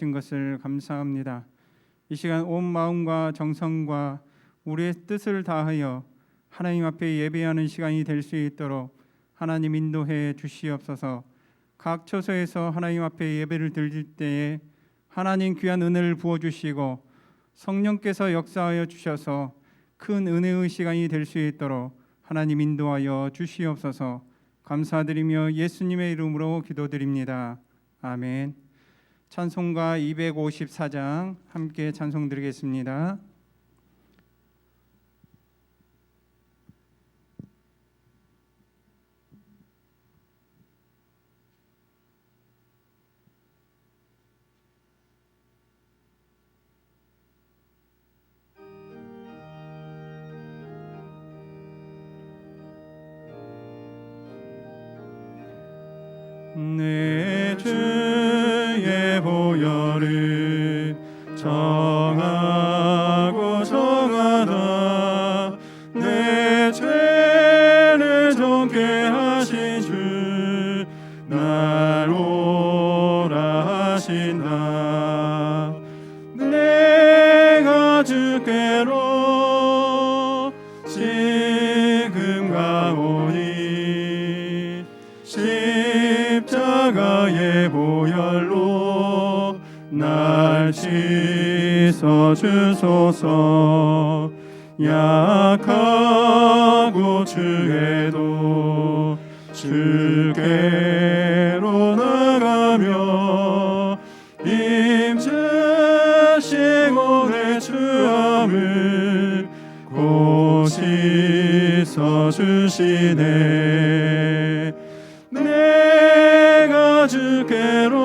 신 것을 감사합니다. 이 시간 온 마음과 정성과 우리의 뜻을 다하여 하나님 앞에 예배하는 시간이 될 수 있도록 하나님 인도해 주시옵소서. 각 처소에서 하나님 앞에 예배를 드릴 때에 하나님 귀한 은혜를 부어주시고 성령께서 역사하여 주셔서 큰 은혜의 시간이 될 수 있도록 하나님 인도하여 주시옵소서. 감사드리며 예수님의 이름으로 기도드립니다. 아멘. 찬송가 254장 함께 찬송 드리겠습니다. 내 죄의 보혈을 정하고 정하다 내 죄를 정케 하신 주 날 오라 하신다. 내가 주께로 지금 가오니 십자가의 보혈로 날 씻어 주소서. 약하고 주에도 주께로 나가며 힘주시고 내 주함을 곧 씻어 주시네. 내가 주께로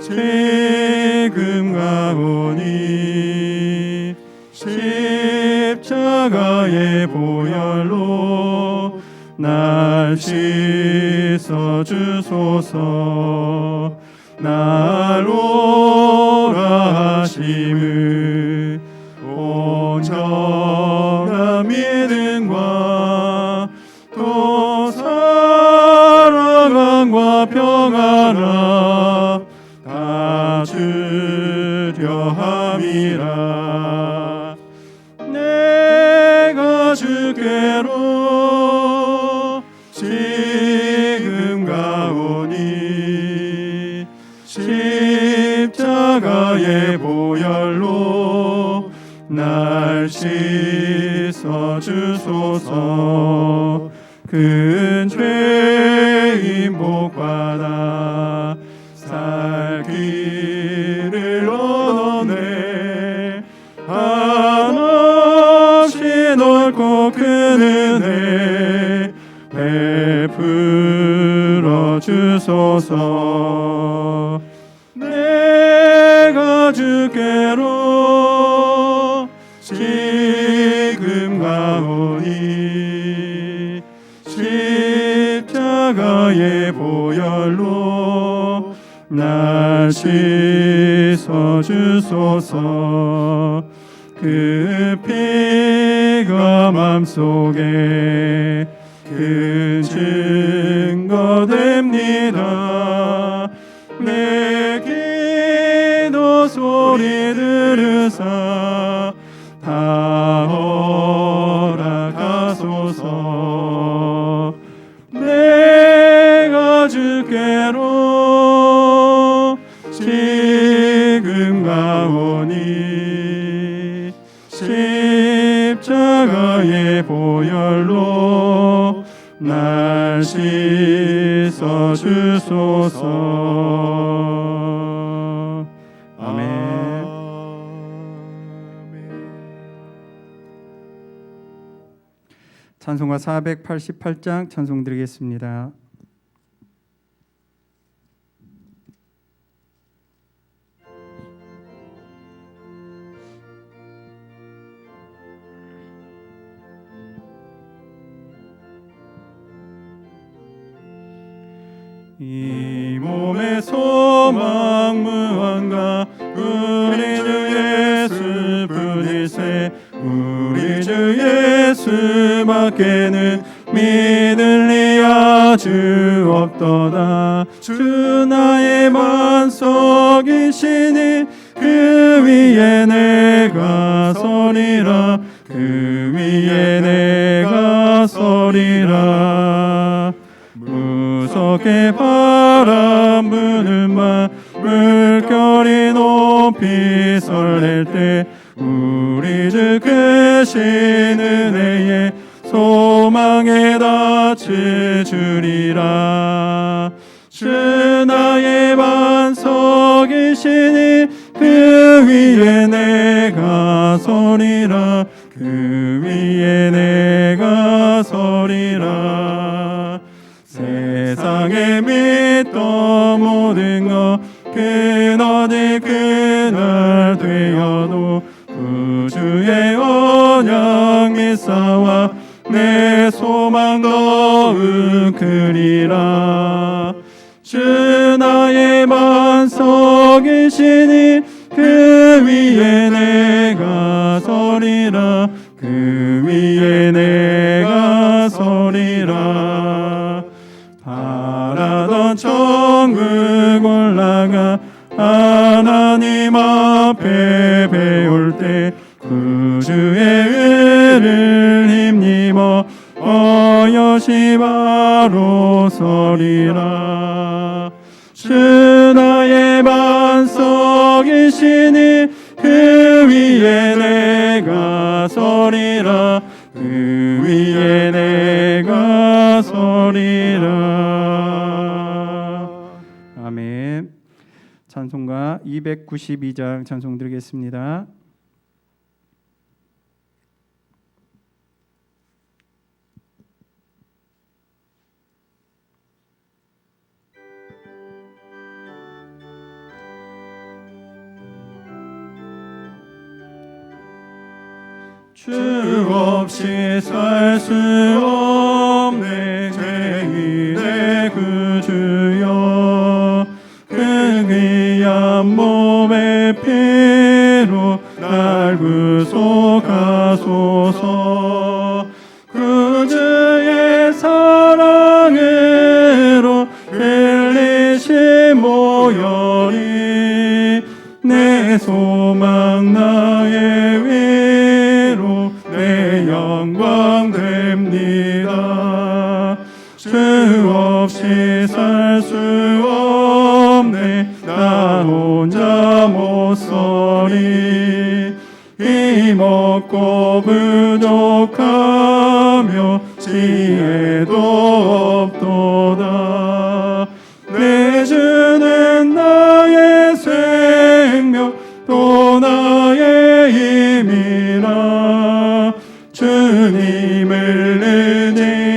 지금 가오니 십자가의 보혈로 날 씻어 주소서. 날 오라 하심을 온전한 믿음과 또 사랑과 평안함 다 주려 함이라. 내가 주께로 지금 가오니 십자가의 보혈로 날 씻어 주소서. 큰 죄인 복받아 살 길을 얻어내 한없이 넓고 큰 은혜 베풀어 주소서. 내가 주께로 지금 가오니 십자가의 보혈로 날 씻어 주소서. 그 피가 맘속에 큰 증거 됩니다. 내 기도 소리 들으사 다 허락하소서. 내가 주께로 지금 가오니 십자가의 보혈로 날 씻어 주소서. 아멘. 찬송가 488장 찬송 드리겠습니다. 이 몸의 소망 무언가 우리 주 예수 뿐일세. 우리 주 예수밖에는 믿을 리 아주 없도다. 주 나의 만성 속이시니 그 위에 내가 서리라. 그 위에 내가 서리라. 무섭게 바람 부는 밤 물결이 높이 설렐 때 우리 주 크신 은혜에 소망에 닻을 주리라. 주 나의 반석이시니 그 위에 내가 서리라. 그 위에 내가 서리라. 세상에 믿던 모든 것 끊어질 그날 되어도 구주의 언약 믿사와 내 소망 더욱 크리라. 주 나의 반석이시니 그 위에 내가 서리라. 그 위에 내가 서리라. 바라던 천국 올라가 하나님 앞에 배울 때 구주의 은혜를 힘입어 어여시 바로 서리라. 주 나의 반석이시니 그 위에 내가 서리라. 그 위에 내가 서리라. 아멘. 찬송가 292장 찬송 드리겠습니다. 주 없이 살 수 없네 죄인의 구주여. 그 귀한 몸의 피로 날 구속하소서. 구주의 사랑으로 흘리신 보혈이 내 소망 나의 위로 내 영광 됩니다. 주 없이 살 수 없네 나 혼자 못 서리. 힘없고 부족하며 지혜도 없도다. 내 주는 나의 생명 또 나의 힘이라. 주님을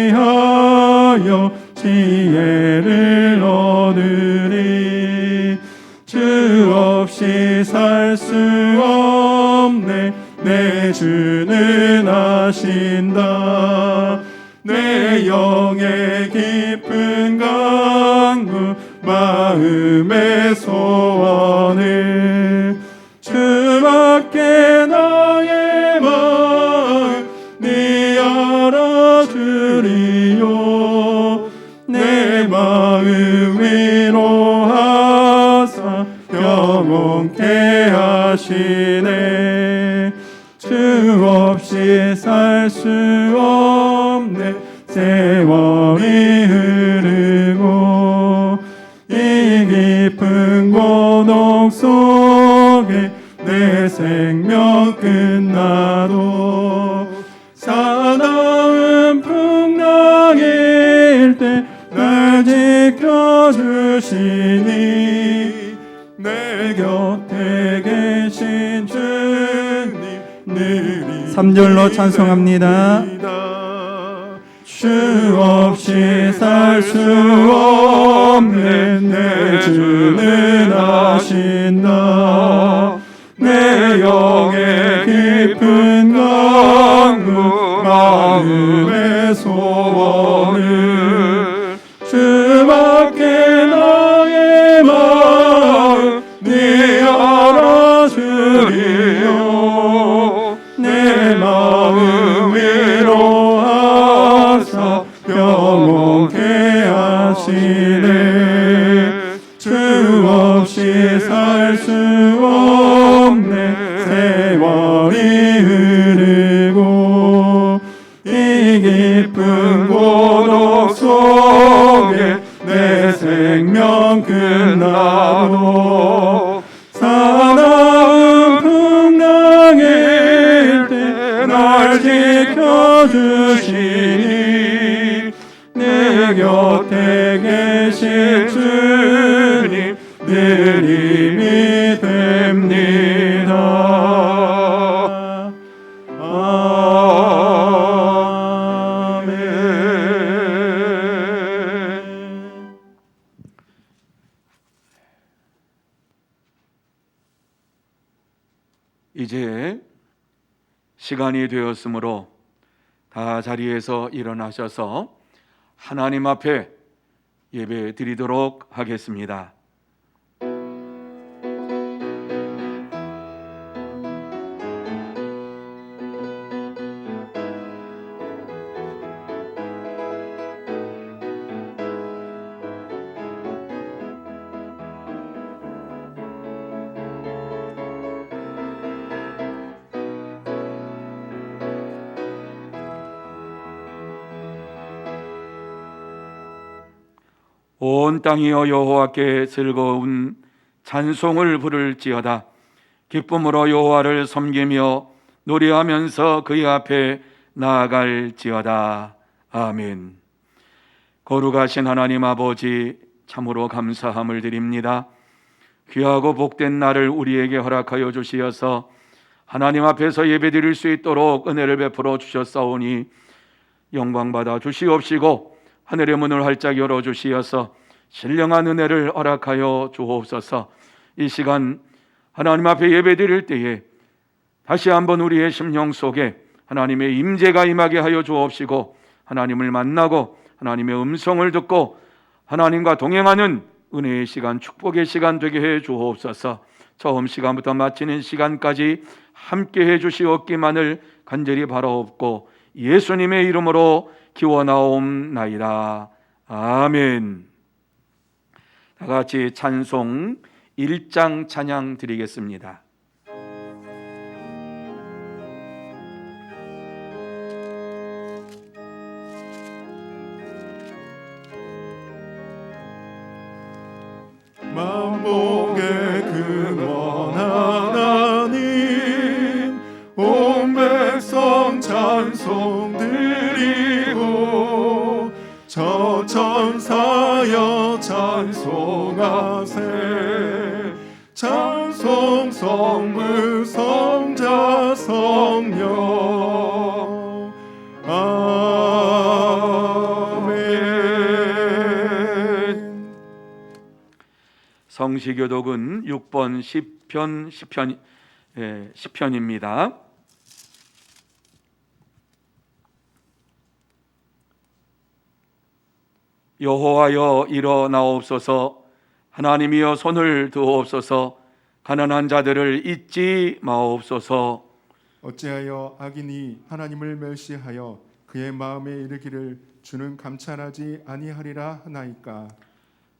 의지하여 지혜를 얻으리. 주 없이 살 수 없네 내 주는 아신다. 내 영의 깊은 간구 마음의 소원을 주밖에 나의 마음 네 알아주리요. 내 마음 위로하사 영원케 하시네. 주 없이 살 수 없네 세월이 흐르고 이 깊은 고독 속에 내 생명 끝나도 사나운 풍랑일 때 날 지켜주시니 내 곁에 계신 주님 늘 3절로 찬송합니다. 주 없이 살 수 없네 내 주는 아신다. 내 영의 깊은 간구 마음의 소원을 주밖에 나의 마음 네 알아주리요. 내 마음 위로하사 영원케 하시네. 주 없이 알 수 없네. 세월이 흐르고 이 깊은 고독 속에 내 생명 끝나도 사나운 풍랑일 때 날 지켜주시니 내 곁에 계신 주님 늘 힘이 됩니다. 아멘. 이제 시간이 되었으므로 다 자리에서 일어나셔서 하나님 앞에 예배 드리도록 하겠습니다. 온 땅이여 여호와께 즐거운 찬송을 부를지어다. 기쁨으로 여호와를 섬기며 노래하면서 그의 앞에 나아갈지어다. 아멘. 거룩하신 하나님 아버지, 참으로 감사함을 드립니다. 귀하고 복된 날을 우리에게 허락하여 주시어서 하나님 앞에서 예배드릴 수 있도록 은혜를 베풀어 주셨사오니 영광받아 주시옵시고 하늘의 문을 활짝 열어주시어서 신령한 은혜를 허락하여 주옵소서. 이 시간 하나님 앞에 예배드릴 때에 다시 한번 우리의 심령 속에 하나님의 임재가 임하게 하여 주옵시고 하나님을 만나고 하나님의 음성을 듣고 하나님과 동행하는 은혜의 시간, 축복의 시간 되게 해 주옵소서. 처음 시간부터 마치는 시간까지 함께 해 주시옵기만을 간절히 바라옵고 예수님의 이름으로 기원하옵나이다. 아멘. 다 같이 찬송 1장 찬양 드리겠습니다. 만복의 근원 하나님 온 백성 찬송 드리고 저 천사여 찬송하세 찬송 성부 성자 성령 아멘. 성시교독은 6번 시편입니다. 여호와여 일어나옵소서. 하나님이여 손을 드옵소서. 가난한 자들을 잊지 마옵소서. 어찌하여 악인이 하나님을 멸시하여 그의 마음에 이르기를 주는 감찰하지 아니하리라 하나이까.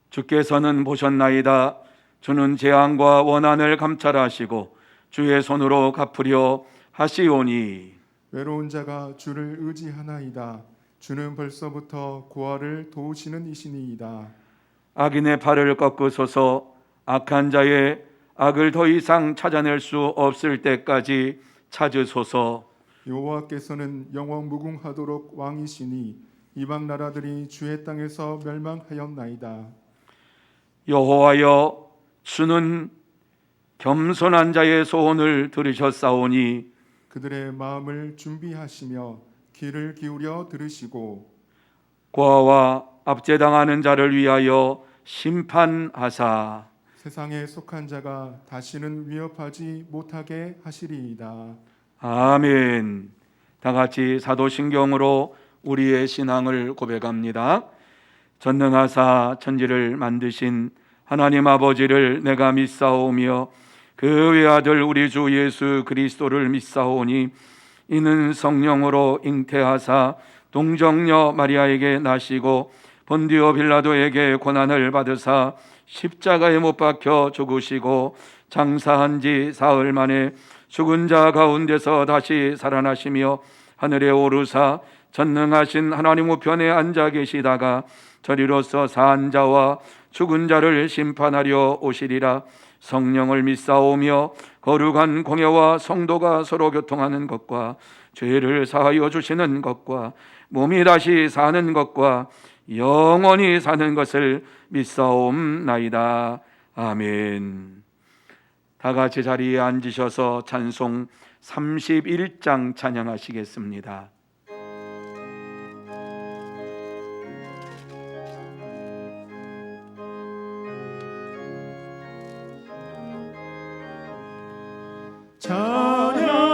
주께서는 보셨나이다. 주는 재앙과 원한을 감찰하시고 주의 손으로 갚으려 하시오니 외로운 자가 주를 의지하나이다. 주는 벌써부터 고아를 도우시는 이시니이다. 악인의 팔을 꺾으소서. 악한 자의 악을 더 이상 찾아낼 수 없을 때까지 찾으소서. 여호와께서는 영원 무궁하도록 왕이시니 이방 나라들이 주의 땅에서 멸망하였나이다. 여호와여 주는 겸손한 자의 소원을 들으셨사오니 그들의 마음을 준비하시며 귀를 기울여 들으시고 고아와 압제당하는 자를 위하여 심판하사 세상에 속한 자가 다시는 위협하지 못하게 하시리이다. 아멘. 다 같이 사도신경으로 우리의 신앙을 고백합니다. 전능하사 천지를 만드신 하나님 아버지를 내가 믿사오며 그 외아들 우리 주 예수 그리스도를 믿사오니 이는 성령으로 잉태하사 동정녀 마리아에게 나시고 본디오 빌라도에게 고난을 받으사 십자가에 못 박혀 죽으시고 장사한 지 사흘 만에 죽은 자 가운데서 다시 살아나시며 하늘에 오르사 전능하신 하나님 우편에 앉아 계시다가 저리로서 산 자와 죽은 자를 심판하려 오시리라. 성령을 믿사오며 거룩한 공예와 성도가 서로 교통하는 것과 죄를 사하여 주시는 것과 몸이 다시 사는 것과 영원히 사는 것을 믿사옵나이다. 아멘. 다 같이 자리에 앉으셔서 찬송 31장 찬양하시겠습니다.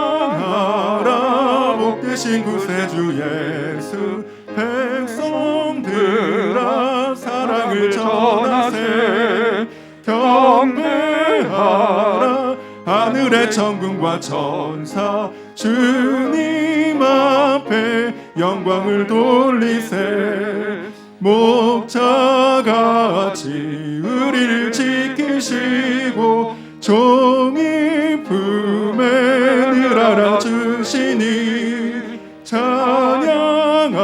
찬양하라 복되신 구세주 예수, 백성들아 사랑을 전하세. 경배하라 하늘의 천군과 천사, 주님 앞에 영광을 돌리세. 목자같이 우리를 지키시고 종이 품에 늘 알아주시니, 찬양하라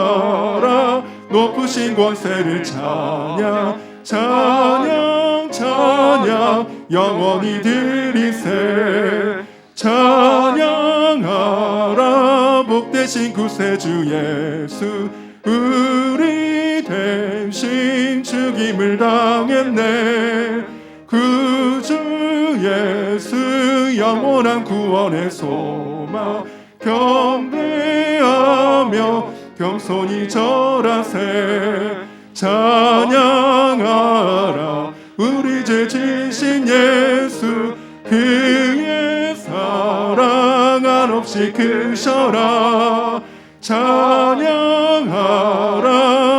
높으신 권세를 찬양, 찬양 찬양 영원히 드리세. 찬양하라 복되신 구세주 예수, 우리 대신 죽임을 당했네. 구주 예수 영원한 구원의 소망, 경배하며 겸손히 절하세. 찬양하라 우리 죄 지신 예수, 그의 사랑 한없이 크셔라. 찬양하라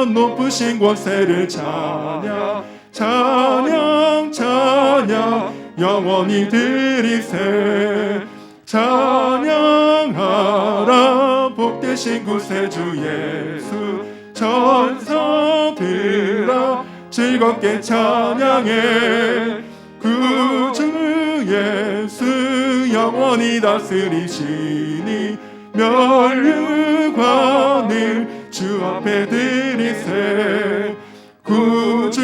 높으신 권세를 찬양, 찬양 찬양 영원히 드리세. 찬양하라 복되신 구세주 예수, 천사들아 즐겁게 찬양해. 구주 예수 영원히 다스리시니, 면류관을 주 앞에 드리세. 구주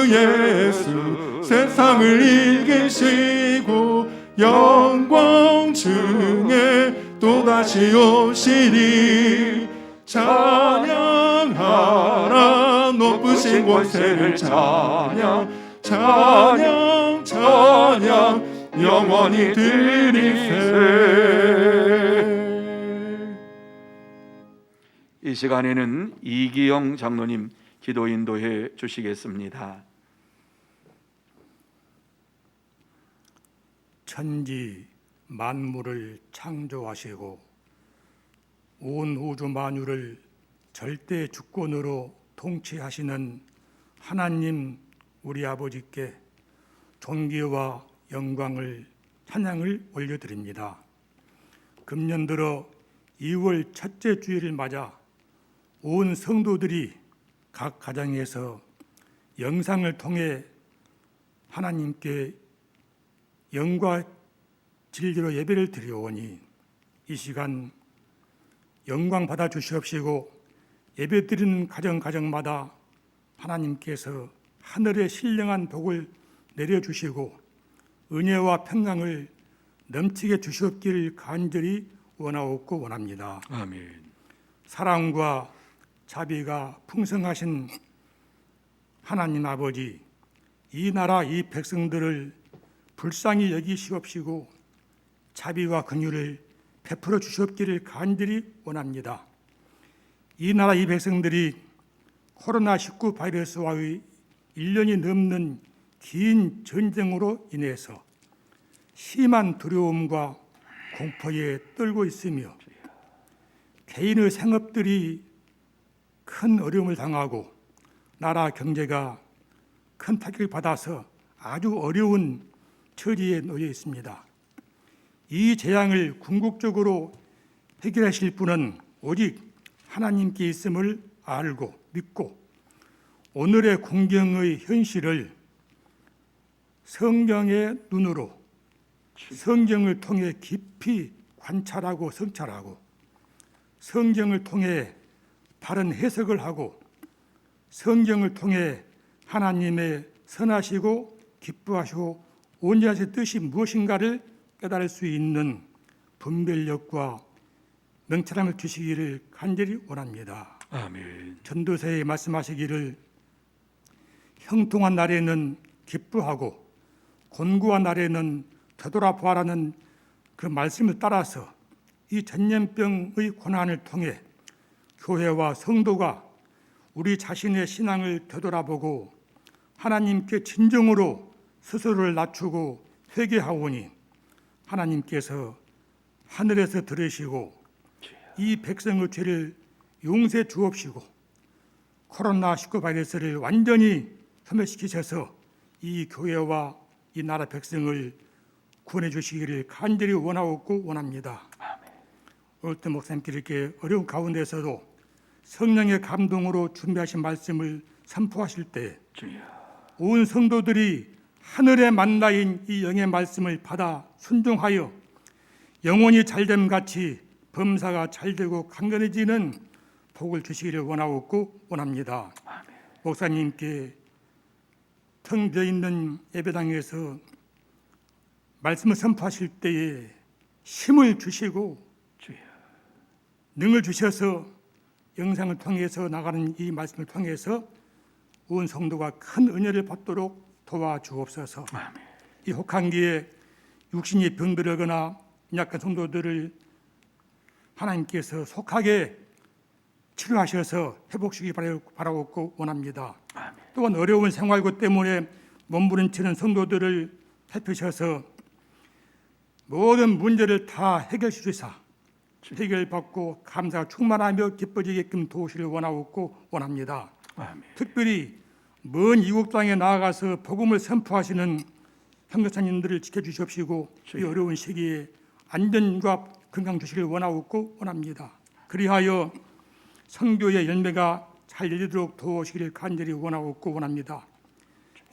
예수 세상을 이기시고 영광 중에 또다시 오시리. 찬양하라 높으신 권세를 찬양, 찬양 찬양 영원히 드리세. 이 시간에는 이기영 장로님 기도 인도해 주시겠습니다. 천지 만물을 창조하시고 온 우주 만유를 절대 주권으로 통치하시는 하나님 우리 아버지께 존귀와 영광을 찬양을 올려드립니다. 금년 들어 2월 첫째 주일을 맞아 온 성도들이 각 가정에서 영상을 통해 하나님께 영과 진리로 예배를 드려오니, 이 시간 영광 받아 주시옵시고 예배 드리는 가정마다 하나님께서 하늘의 신령한 복을 내려주시고 은혜와 평강을 넘치게 주시옵기를 간절히 원하옵고 원합니다. 아멘. 사랑과 자비가 풍성하신 하나님 아버지, 이 나라 이 백성들을 불쌍히 여기시옵시고 자비와 긍휼을 베풀어 주시옵기를 간절히 원합니다. 이 나라 이 백성들이 코로나19 바이러스와의 1년이 넘는 긴 전쟁으로 인해서 심한 두려움과 공포에 떨고 있으며 개인의 생업들이 큰 어려움을 당하고 나라 경제가 큰 타격을 받아서 아주 어려운 처지에 놓여 있습니다. 이 재앙을 궁극적으로 해결하실 분은 오직 하나님께 있음을 알고 믿고 오늘의 공경의 현실을 성경의 눈으로 성경을 통해 깊이 관찰하고 성찰하고 성경을 통해 바른 해석을 하고 성경을 통해 하나님의 선하시고 기뻐하시고 온전하신 뜻이 무엇인가를 깨달을 수 있는 분별력과 명철함을 주시기를 간절히 원합니다. 아멘. 전도서에 말씀하시기를 형통한 날에는 기뻐하고 곤고한 날에는 되돌아보아라는 그 말씀을 따라서 이 전염병의 고난을 통해 교회와 성도가 우리 자신의 신앙을 되돌아보고 하나님께 진정으로 스스로를 낮추고 회개하오니 하나님께서 하늘에서 들으시고 이 백성의 죄를 용서해 주옵시고 코로나19 바이러스를 완전히 소멸시키셔서 이 교회와 이 나라 백성을 구원해 주시기를 간절히 원하고 원합니다. 오늘 때 목사님께 이렇게 어려운 가운데서도 성령의 감동으로 준비하신 말씀을 선포하실 때 온 성도들이 하늘의 만나인 이 영의 말씀을 받아 순종하여 영혼이 잘됨 같이 범사가 잘되고 강건해지는 복을 주시기를 원하고 원합니다. 목사님께 텅 비어있는 예배당에서 말씀을 선포하실 때에 힘을 주시고 능을 주셔서 영상을 통해서 나가는 이 말씀을 통해서 온 성도가 큰 은혜를 받도록 도와주옵소서. 이 혹한기에 육신이 병들거나 약한 성도들을 하나님께서 속하게 치료하셔서 회복시키기 바라고 원합니다. 또한 어려운 생활고 때문에 몸부림치는 성도들을 살피셔서 모든 문제를 다 해결시키사 해결받고 감사가 충만하며 기뻐지게끔 도우시를 원하고 원합니다. 특별히 먼 이국 땅에 나아가서 복음을 선포하시는 선교사님들을 지켜주시옵시고 이 어려운 시기에 안전과 건강 주시기를 원하고 원합니다. 그리하여 선교의 열매가 잘 열리도록 도우시기를 간절히 원하고 원합니다.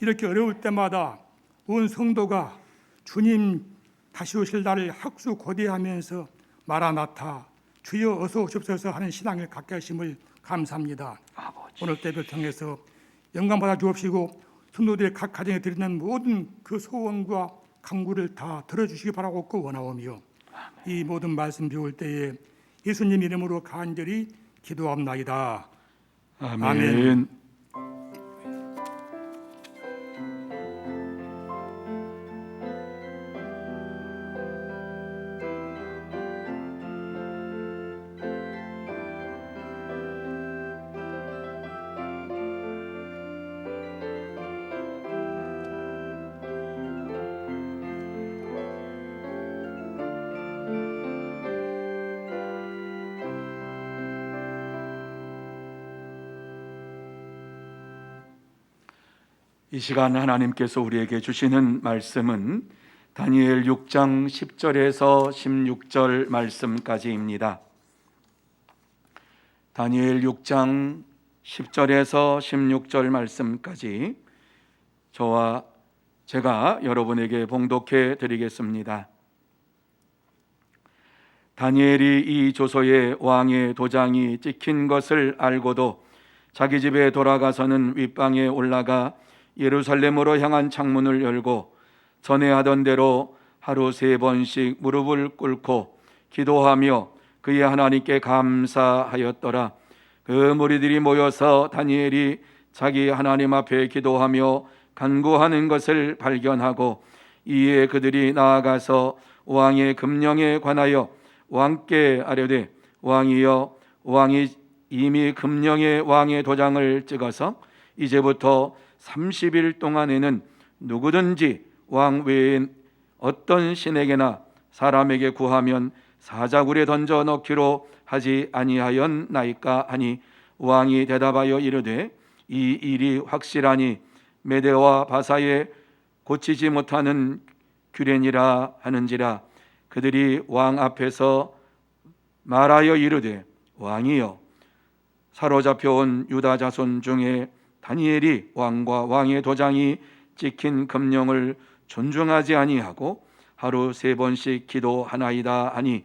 이렇게 어려울 때마다 온 성도가 주님 다시 오실 날을 학수고대하면서 마라나타 주여 어서 오십소서 하는 신앙을 갖게 하심을 감사합니다. 오늘 때를 통해서 영광 받아 주옵시고 성도들의 각 가정에 드리는 모든 그 소원과 간구를 다 들어주시기 바라고 원하오며 이 모든 말씀 배울 때에 예수님 이름으로 간절히 기도합나이다. 아멘. 이 시간 하나님께서 우리에게 주시는 말씀은 다니엘 6장 10절에서 16절 말씀까지입니다. 다니엘 6장 10절에서 16절 말씀까지 제가 여러분에게 봉독해 드리겠습니다. 다니엘이 이 조서에 왕의 도장이 찍힌 것을 알고도 자기 집에 돌아가서는 윗방에 올라가 예루살렘으로 향한 창문을 열고 전에 하던 대로 하루 3번씩 무릎을 꿇고 기도하며 그의 하나님께 감사하였더라. 그 무리들이 모여서 다니엘이 자기 하나님 앞에 기도하며 간구하는 것을 발견하고 이에 그들이 나아가서 왕의 금령에 관하여 왕께 아뢰되 왕이여 왕이 이미 금령에 왕의 도장을 찍어서 이제부터 30일 동안에는 누구든지 왕 외에 어떤 신에게나 사람에게 구하면 사자굴에 던져 넣기로 하지 아니하였나이까 하니 왕이 대답하여 이르되 이 일이 확실하니 메대와 바사에 고치지 못하는 규례니라 하는지라. 그들이 왕 앞에서 말하여 이르되 왕이여 사로잡혀온 유다 자손 중에 다니엘이 왕과 왕의 도장이 찍힌 금령을 존중하지 아니하고 하루 3번씩 기도하나이다 하니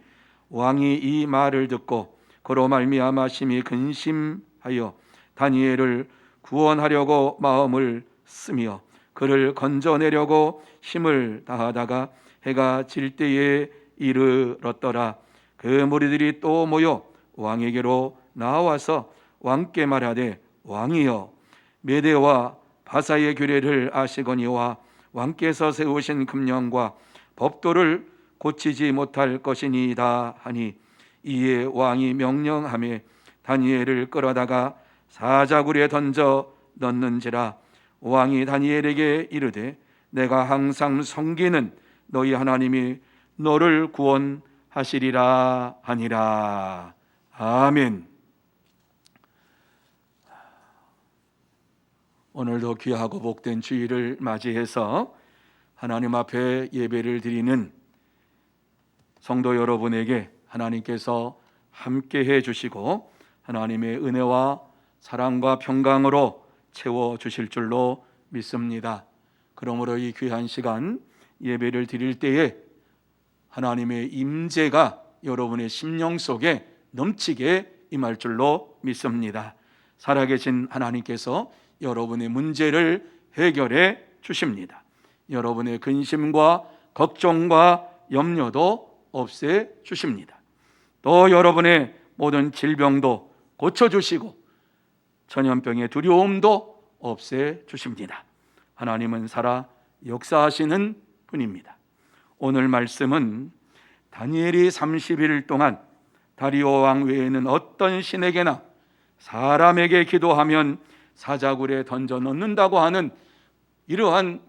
왕이 이 말을 듣고 그로 말미암아 심히 근심하여 다니엘을 구원하려고 마음을 쓰며 그를 건져내려고 힘을 다하다가 해가 질 때에 이르렀더라. 그 무리들이 또 모여 왕에게로 나와서 왕께 말하되 왕이여 메대와 바사의 규례를 아시거니와 왕께서 세우신 금령과 법도를 고치지 못할 것이니이다 하니 이에 왕이 명령하며 다니엘을 끌어다가 사자굴에 던져 넣는지라. 왕이 다니엘에게 이르되 내가 항상 섬기는 너희 하나님이 너를 구원하시리라 하니라. 아멘. 오늘도 귀하고 복된 주일을 맞이해서 하나님 앞에 예배를 드리는 성도 여러분에게 하나님께서 함께해 주시고 하나님의 은혜와 사랑과 평강으로 채워주실 줄로 믿습니다. 그러므로 이 귀한 시간 예배를 드릴 때에 하나님의 임재가 여러분의 심령 속에 넘치게 임할 줄로 믿습니다. 살아계신 하나님께서 여러분의 문제를 해결해 주십니다. 여러분의 근심과 걱정과 염려도 없애 주십니다. 또 여러분의 모든 질병도 고쳐주시고 전염병의 두려움도 없애 주십니다. 하나님은 살아 역사하시는 분입니다. 오늘 말씀은 다니엘이 30일 동안 다리오 왕 외에는 어떤 신에게나 사람에게 기도하면 사자굴에 던져 넣는다고 하는 이러한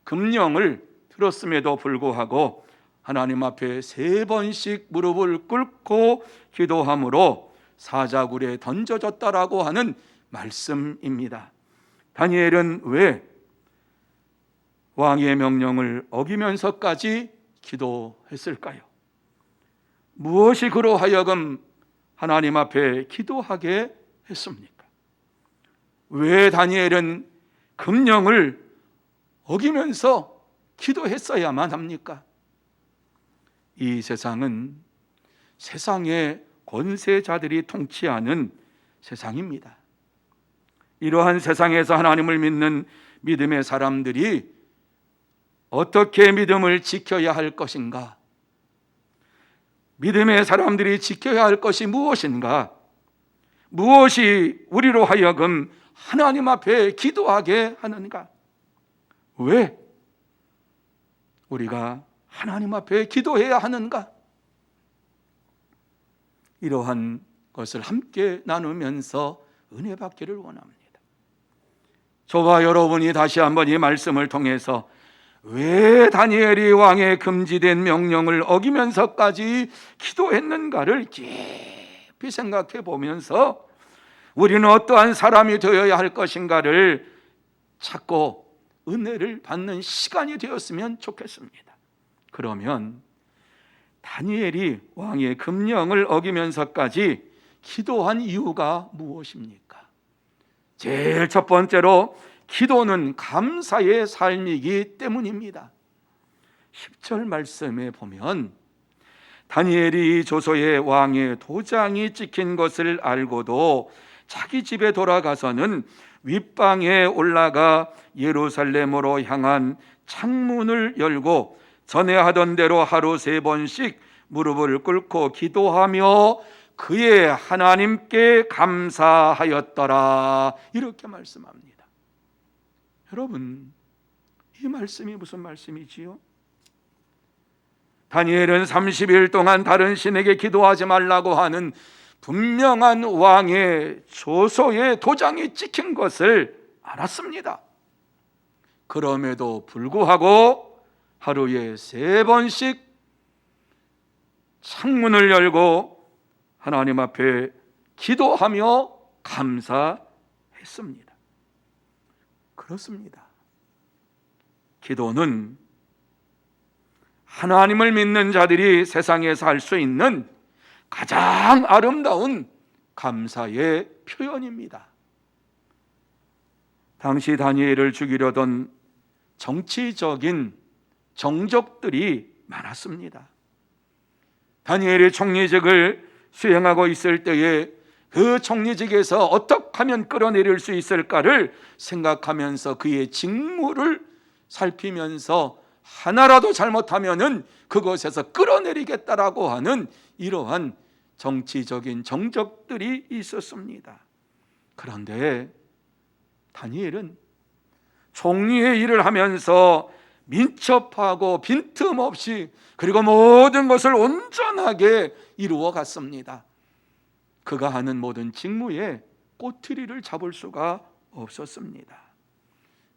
금령을 들었음에도 불구하고 하나님 앞에 3번씩 무릎을 꿇고 기도함으로 사자굴에 던져졌다라고 하는 말씀입니다. 다니엘은 왜 왕의 명령을 어기면서까지 기도했을까요? 무엇이 그로 하여금 하나님 앞에 기도하게 했습니까? 왜 다니엘은 금령을 어기면서 기도했어야만 합니까? 이 세상은 세상의 권세자들이 통치하는 세상입니다. 이러한 세상에서 하나님을 믿는 믿음의 사람들이 어떻게 믿음을 지켜야 할 것인가? 믿음의 사람들이 지켜야 할 것이 무엇인가? 무엇이 우리로 하여금 하나님 앞에 기도하게 하는가? 왜 우리가 하나님 앞에 기도해야 하는가? 이러한 것을 함께 나누면서 은혜 받기를 원합니다. 저와 여러분이 다시 한번 이 말씀을 통해서 왜 다니엘이 왕의 금지된 명령을 어기면서까지 기도했는가를 깊이 생각해 보면서 우리는 어떠한 사람이 되어야 할 것인가를 찾고 은혜를 받는 시간이 되었으면 좋겠습니다. 그러면 다니엘이 왕의 금령을 어기면서까지 기도한 이유가 무엇입니까? 제일 첫 번째로 기도는 감사의 삶이기 때문입니다. 10절 말씀에 보면 다니엘이 조서에 왕의 도장이 찍힌 것을 알고도 자기 집에 돌아가서는 윗방에 올라가 예루살렘으로 향한 창문을 열고 전에 하던 대로 하루 3번씩 무릎을 꿇고 기도하며 그의 하나님께 감사하였더라. 이렇게 말씀합니다. 여러분, 이 말씀이 무슨 말씀이지요? 다니엘은 30일 동안 다른 신에게 기도하지 말라고 하는 분명한 왕의 조서에 도장이 찍힌 것을 알았습니다. 그럼에도 불구하고 하루에 3번씩 창문을 열고 하나님 앞에 기도하며 감사했습니다. 그렇습니다. 기도는 하나님을 믿는 자들이 세상에서 할 수 있는 가장 아름다운 감사의 표현입니다. 당시 다니엘을 죽이려던 정치적인 정적들이 많았습니다. 다니엘이 총리직을 수행하고 있을 때에 그 총리직에서 어떻게 하면 끌어내릴 수 있을까를 생각하면서 그의 직무를 살피면서 하나라도 잘못하면은 그것에서 끌어내리겠다라고 하는 이러한 정치적인 정적들이 있었습니다. 그런데 다니엘은 총리의 일을 하면서 민첩하고 빈틈없이 그리고 모든 것을 온전하게 이루어 갔습니다. 그가 하는 모든 직무에 꼬투리를 잡을 수가 없었습니다.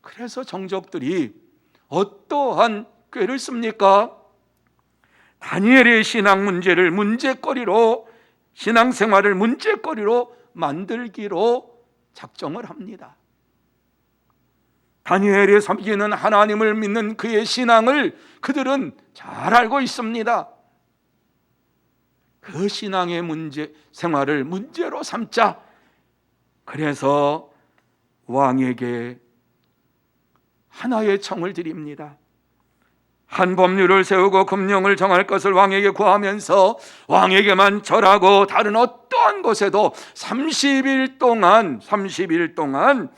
그래서 정적들이 어떠한 꾀를 씁니까? 다니엘의 신앙 문제를 문제거리로, 신앙생활을 문제거리로 만들기로 작정을 합니다. 다니엘이 섬기는 하나님을 믿는 그의 신앙을 그들은 잘 알고 있습니다. 그 신앙의 문제, 생활을 문제로 삼자. 그래서 왕에게 하나의 청을 드립니다. 한 법률을 세우고 금령을 정할 것을 왕에게 구하면서 왕에게만 절하고 다른 어떠한 곳에도 30일 동안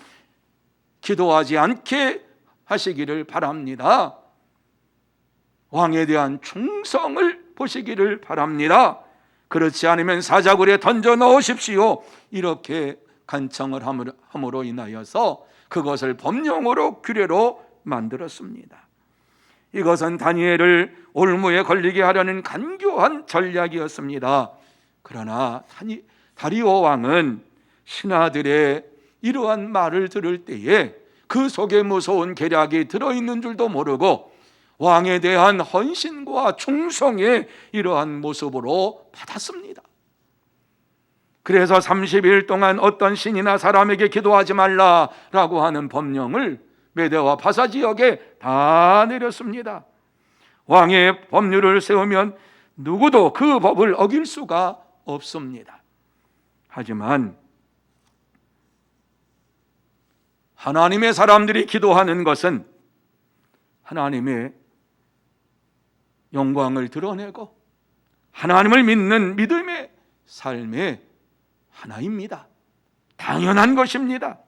기도하지 않게 하시기를 바랍니다. 왕에 대한 충성을 보시기를 바랍니다. 그렇지 않으면 사자굴에 던져 넣으십시오. 이렇게 간청을 함으로 인하여서 그것을 법령으로 규례로 만들었습니다. 이것은 다니엘을 올무에 걸리게 하려는 간교한 전략이었습니다. 그러나 다리오 왕은 신하들의 이러한 말을 들을 때에 그 속에 무서운 계략이 들어있는 줄도 모르고 왕에 대한 헌신과 충성의 이러한 모습으로 받았습니다. 그래서 30일 동안 어떤 신이나 사람에게 기도하지 말라라고 하는 법령을 메대와 바사 지역에 다 내렸습니다. 왕의 법률을 세우면 누구도 그 법을 어길 수가 없습니다. 하지만 하나님의 사람들이 기도하는 것은 하나님의 영광을 드러내고 하나님을 믿는 믿음의 삶의 하나입니다. 당연한 것입니다.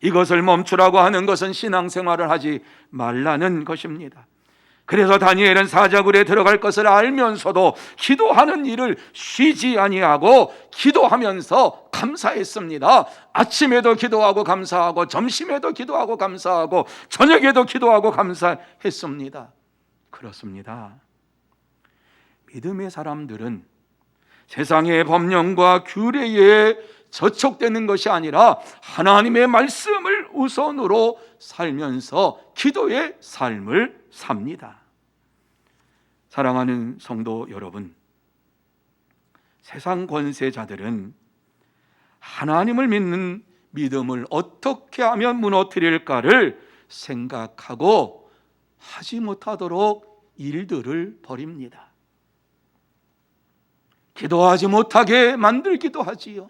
이것을 멈추라고 하는 것은 신앙생활을 하지 말라는 것입니다. 그래서 다니엘은 사자굴에 들어갈 것을 알면서도 기도하는 일을 쉬지 아니하고 기도하면서 감사했습니다. 아침에도 기도하고 감사하고 점심에도 기도하고 감사하고 저녁에도 기도하고 감사했습니다. 그렇습니다. 믿음의 사람들은 세상의 법령과 규례에 저촉되는 것이 아니라 하나님의 말씀을 우선으로 살면서 기도의 삶을 삽니다. 사랑하는 성도 여러분, 세상 권세자들은 하나님을 믿는 믿음을 어떻게 하면 무너뜨릴까를 생각하고 하지 못하도록 일들을 벌입니다. 기도하지 못하게 만들기도 하지요.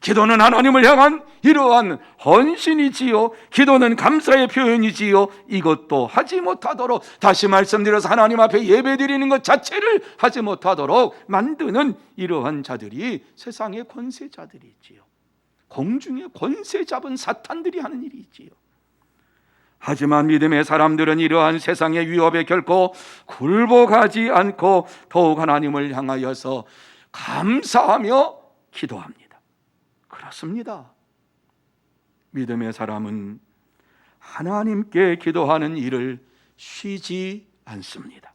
기도는 하나님을 향한 이러한 헌신이지요. 기도는 감사의 표현이지요. 이것도 하지 못하도록, 다시 말씀드려서 하나님 앞에 예배드리는 것 자체를 하지 못하도록 만드는 이러한 자들이 세상의 권세자들이지요. 공중의 권세 잡은 사탄들이 하는 일이지요. 하지만 믿음의 사람들은 이러한 세상의 위협에 결코 굴복하지 않고 더욱 하나님을 향하여서 감사하며 기도합니다. 그렇습니다. 믿음의 사람은 하나님께 기도하는 일을 쉬지 않습니다.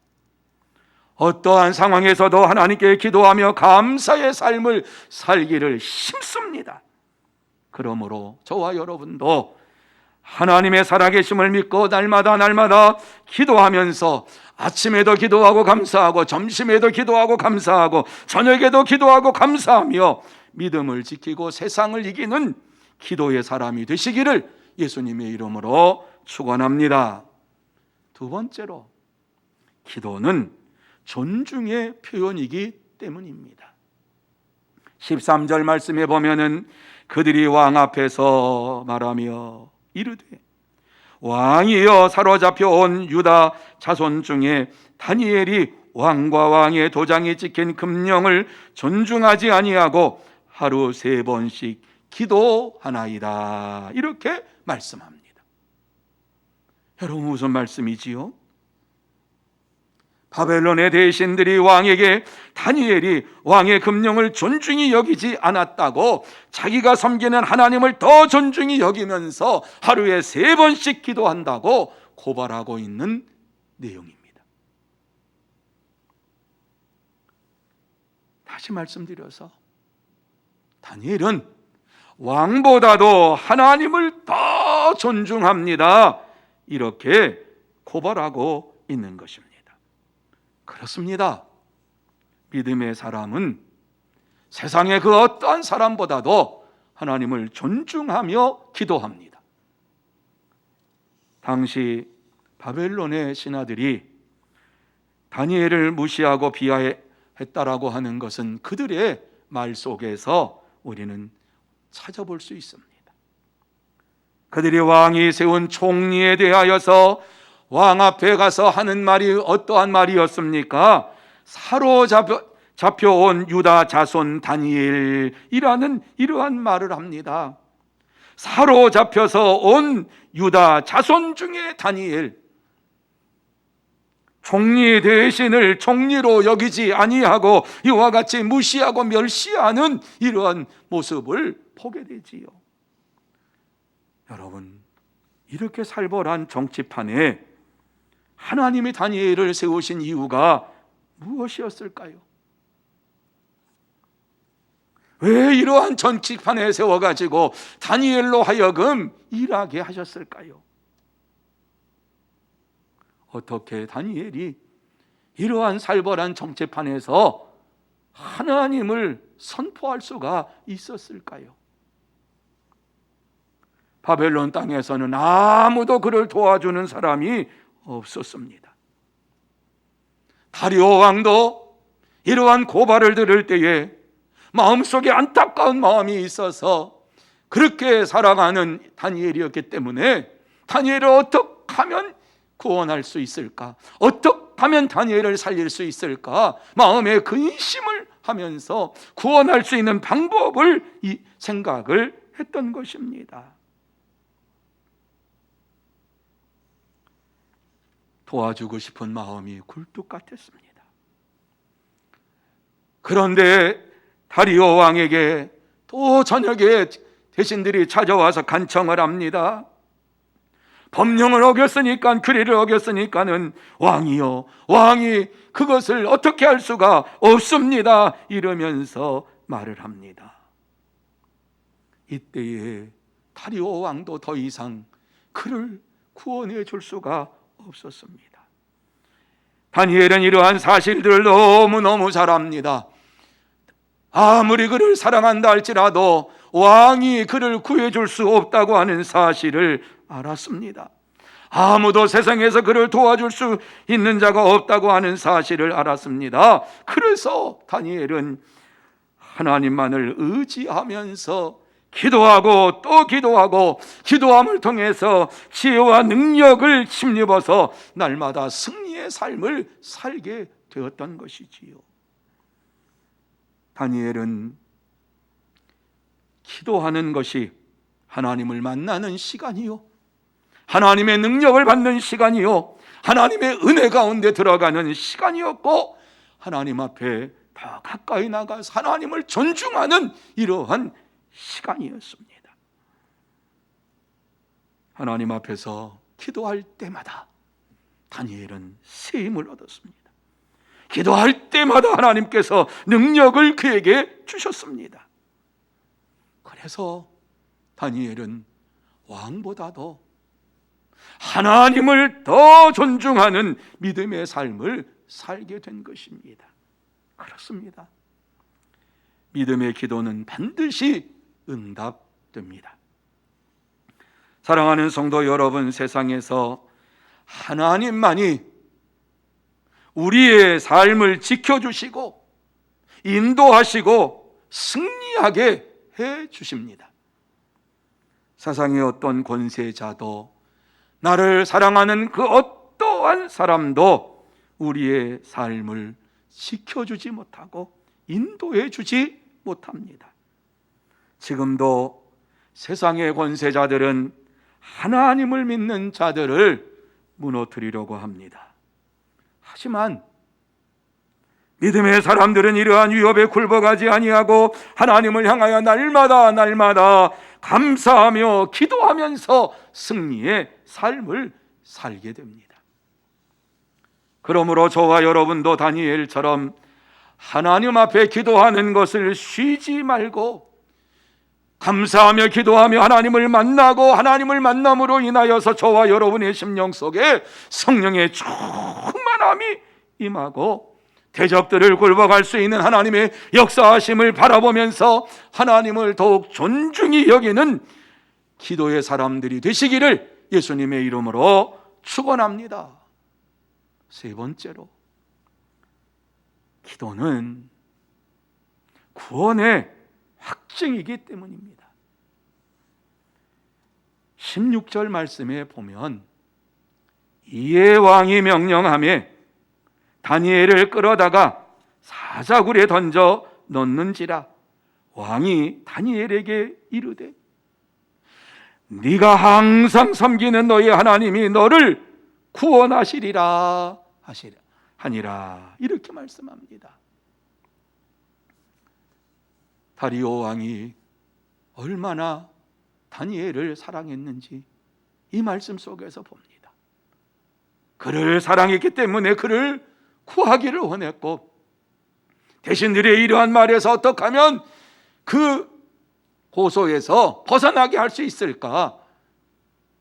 어떠한 상황에서도 하나님께 기도하며 감사의 삶을 살기를 힘씁니다. 그러므로 저와 여러분도 하나님의 살아계심을 믿고 날마다 기도하면서 아침에도 기도하고 감사하고 점심에도 기도하고 감사하고 저녁에도 기도하고 감사하며 믿음을 지키고 세상을 이기는 기도의 사람이 되시기를 예수님의 이름으로 축원합니다. 두 번째로, 기도는 존중의 표현이기 때문입니다. 13절 말씀에 보면은 그들이 왕 앞에서 말하며 이르되 왕이여 사로잡혀 온 유다 자손 중에 다니엘이 왕과 왕의 도장이 찍힌 금령을 존중하지 아니하고 하루 3번씩 기도하나이다. 이렇게 말씀합니다. 여러분, 무슨 말씀이지요? 바벨론의 대신들이 왕에게 다니엘이 왕의 금령을 존중히 여기지 않았다고 자기가 섬기는 하나님을 더 존중히 여기면서 하루에 3번씩 기도한다고 고발하고 있는 내용입니다. 다시 말씀드려서 다니엘은 왕보다도 하나님을 더 존중합니다. 이렇게 고발하고 있는 것입니다. 그렇습니다. 믿음의 사람은 세상의 그 어떠한 사람보다도 하나님을 존중하며 기도합니다. 당시 바벨론의 신하들이 다니엘을 무시하고 비하했다라고 하는 것은 그들의 말 속에서 우리는 찾아볼 수 있습니다. 그들이 왕이 세운 총리에 대하여서 왕 앞에 가서 하는 말이 어떠한 말이었습니까? 사로잡혀온 유다 자손 다니엘이라는 이러한 말을 합니다. 사로잡혀서 온 유다 자손 중에 다니엘, 총리 대신을 총리로 여기지 아니하고 이와 같이 무시하고 멸시하는 이러한 모습을 보게 되지요. 여러분, 이렇게 살벌한 정치판에 하나님이 다니엘을 세우신 이유가 무엇이었을까요? 왜 이러한 정치판에 세워가지고 다니엘로 하여금 일하게 하셨을까요? 어떻게 다니엘이 이러한 살벌한 정치판에서 하나님을 선포할 수가 있었을까요? 바벨론 땅에서는 아무도 그를 도와주는 사람이 없었습니다. 다리오 왕도 이러한 고발을 들을 때에 마음속에 안타까운 마음이 있어서 그렇게 살아가는 다니엘이었기 때문에 다니엘을 어떻게 하면 구원할 수 있을까? 어떻게 하면 다니엘을 살릴 수 있을까? 마음에 근심을 하면서 구원할 수 있는 방법을 생각을 했던 것입니다. 도와주고 싶은 마음이 굴뚝 같았습니다. 그런데 다리오 왕에게 또 저녁에 대신들이 찾아와서 간청을 합니다. 법령을 어겼으니까, 규례를 어겼으니까는 왕이요, 왕이 그것을 어떻게 할 수가 없습니다. 이러면서 말을 합니다. 이때에 다리오 왕도 더 이상 그를 구원해 줄 수가 없었습니다. 다니엘은 이러한 사실들을 너무너무 잘 압니다. 아무리 그를 사랑한다 할지라도 왕이 그를 구해줄 수 없다고 하는 사실을 알았습니다. 아무도 세상에서 그를 도와줄 수 있는 자가 없다고 하는 사실을 알았습니다. 그래서 다니엘은 하나님만을 의지하면서 기도하고 또 기도하고 기도함을 통해서 지혜와 능력을 힘입어서 날마다 승리의 삶을 살게 되었던 것이지요. 다니엘은 기도하는 것이 하나님을 만나는 시간이요, 하나님의 능력을 받는 시간이요, 하나님의 은혜 가운데 들어가는 시간이었고, 하나님 앞에 더 가까이 나가서 하나님을 존중하는 이러한 시간이었습니다. 하나님 앞에서 기도할 때마다 다니엘은 새 힘을 얻었습니다. 기도할 때마다 하나님께서 능력을 그에게 주셨습니다. 그래서 다니엘은 왕보다도 하나님을 더 존중하는 믿음의 삶을 살게 된 것입니다. 그렇습니다. 믿음의 기도는 반드시 응답됩니다. 사랑하는 성도 여러분, 세상에서 하나님만이 우리의 삶을 지켜주시고 인도하시고 승리하게 해 주십니다. 세상의 어떤 권세자도 나를 사랑하는 그 어떠한 사람도 우리의 삶을 지켜주지 못하고 인도해 주지 못합니다. 지금도 세상의 권세자들은 하나님을 믿는 자들을 무너뜨리려고 합니다. 하지만 믿음의 사람들은 이러한 위협에 굴복하지 아니하고 하나님을 향하여 날마다 감사하며 기도하면서 승리의 삶을 살게 됩니다. 그러므로 저와 여러분도 다니엘처럼 하나님 앞에 기도하는 것을 쉬지 말고 감사하며 기도하며 하나님을 만나고 하나님을 만남으로 인하여서 저와 여러분의 심령 속에 성령의 충만함이 임하고 대적들을 굴복할 수 있는 하나님의 역사하심을 바라보면서 하나님을 더욱 존중히 여기는 기도의 사람들이 되시기를 예수님의 이름으로 축원합니다. 세 번째로, 기도는 구원의 확증이기 때문입니다. 16절 말씀에 보면 이에 왕이 명령하며 다니엘을 끌어다가 사자굴에 던져 넣는지라. 왕이 다니엘에게 이르되 네가 항상 섬기는 너의 하나님이 너를 구원하시리라 하니라. 이렇게 말씀합니다. 다리오 왕이 얼마나 다니엘을 사랑했는지 이 말씀 속에서 봅니다. 그를 사랑했기 때문에 그를 구하기를 원했고, 대신들의 이러한 말에서 어떻게 하면 그 고소에서 벗어나게 할 수 있을까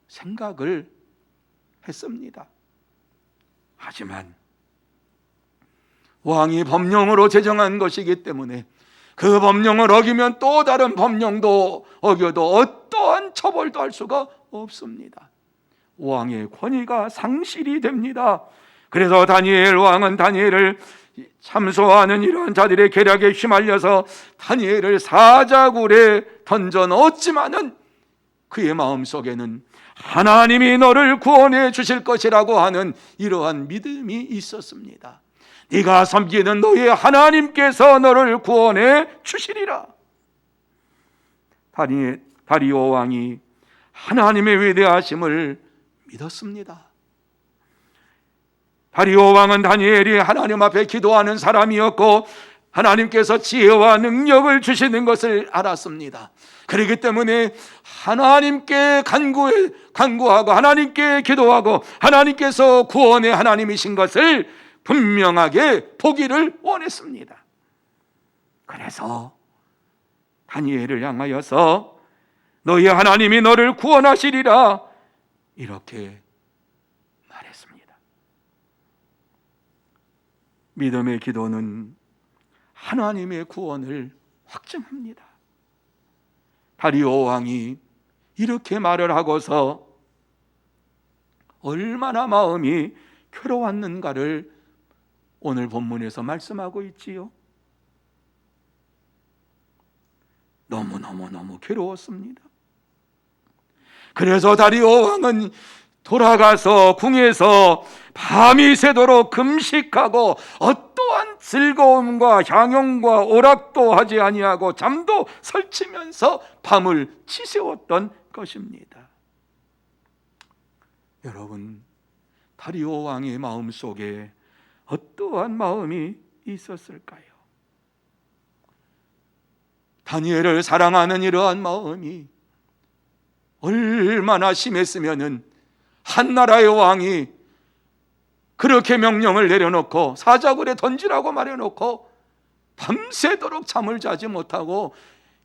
생각을 했습니다. 하지만 왕이 법령으로 제정한 것이기 때문에 그 법령을 어기면 또 다른 법령도 어겨도 어떠한 처벌도 할 수가 없습니다. 왕의 권위가 상실이 됩니다. 그래서 다니엘 왕은 다니엘을 참소하는 이러한 자들의 계략에 휘말려서 다니엘을 사자굴에 던져 넣었지만은 그의 마음속에는 하나님이 너를 구원해 주실 것이라고 하는 이러한 믿음이 있었습니다. 네가 섬기는 너의 하나님께서 너를 구원해 주시리라. 다리오 왕이 하나님의 위대하심을 믿었습니다. 다리오 왕은 다니엘이 하나님 앞에 기도하는 사람이었고 하나님께서 지혜와 능력을 주시는 것을 알았습니다. 그렇기 때문에 하나님께 간구하고 하나님께 기도하고 하나님께서 구원의 하나님이신 것을 분명하게 보기를 원했습니다. 그래서 다니엘을 향하여서 너희 하나님이 너를 구원하시리라 이렇게 말했습니다. 믿음의 기도는 하나님의 구원을 확증합니다. 다리오 왕이 이렇게 말을 하고서 얼마나 마음이 괴로웠는가를 오늘 본문에서 말씀하고 있지요. 너무 괴로웠습니다. 그래서 다리오 왕은 돌아가서 궁에서 밤이 새도록 금식하고 어떠한 즐거움과 향용과 오락도 하지 아니하고 잠도 설치면서 밤을 지새웠던 것입니다. 여러분, 다리오 왕의 마음속에 어떠한 마음이 있었을까요? 다니엘을 사랑하는 이러한 마음이 얼마나 심했으면은 한 나라의 왕이 그렇게 명령을 내려놓고 사자굴에 던지라고 말해놓고 밤새도록 잠을 자지 못하고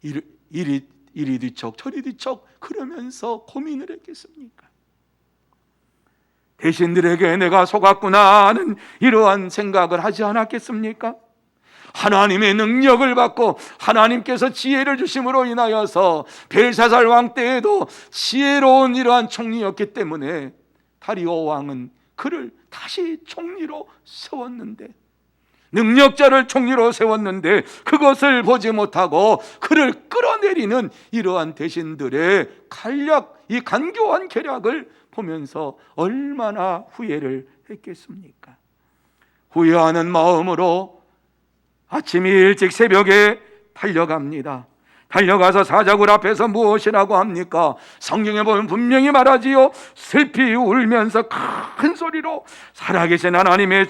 이리 뒤척 저리 뒤척 그러면서 고민을 했겠습니까? 대신들에게 내가 속았구나 하는 이러한 생각을 하지 않았겠습니까? 하나님의 능력을 받고 하나님께서 지혜를 주심으로 인하여서 벨사살 왕 때에도 지혜로운 이러한 총리였기 때문에 다리오 왕은 그를 다시 총리로 세웠는데, 능력자를 총리로 세웠는데 그것을 보지 못하고 그를 끌어내리는 이러한 대신들의 간략, 이 간교한 계략을 보면서 얼마나 후회를 했겠습니까? 후회하는 마음으로 아침 일찍 새벽에 달려갑니다. 달려가서 사자굴 앞에서 무엇이라고 합니까? 성경에 보면 분명히 말하지요. 슬피 울면서 큰 소리로 살아계신 하나님의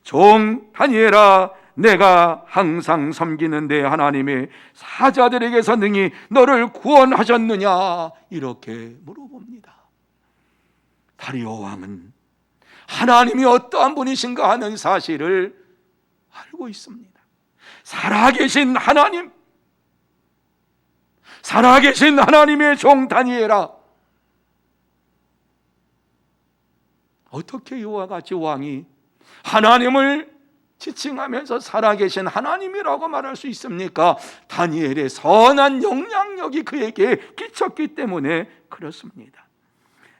종 다니엘아, 내가 항상 섬기는 내 하나님의 사자들에게서 능히 너를 구원하셨느냐? 이렇게 물어봅니다. 다리오 왕은 하나님이 어떠한 분이신가 하는 사실을 알고 있습니다. 살아계신 하나님, 살아계신 하나님의 종 다니엘아, 어떻게 이와 같이 왕이 하나님을 지칭하면서 살아계신 하나님이라고 말할 수 있습니까? 다니엘의 선한 영향력이 그에게 끼쳤기 때문에 그렇습니다.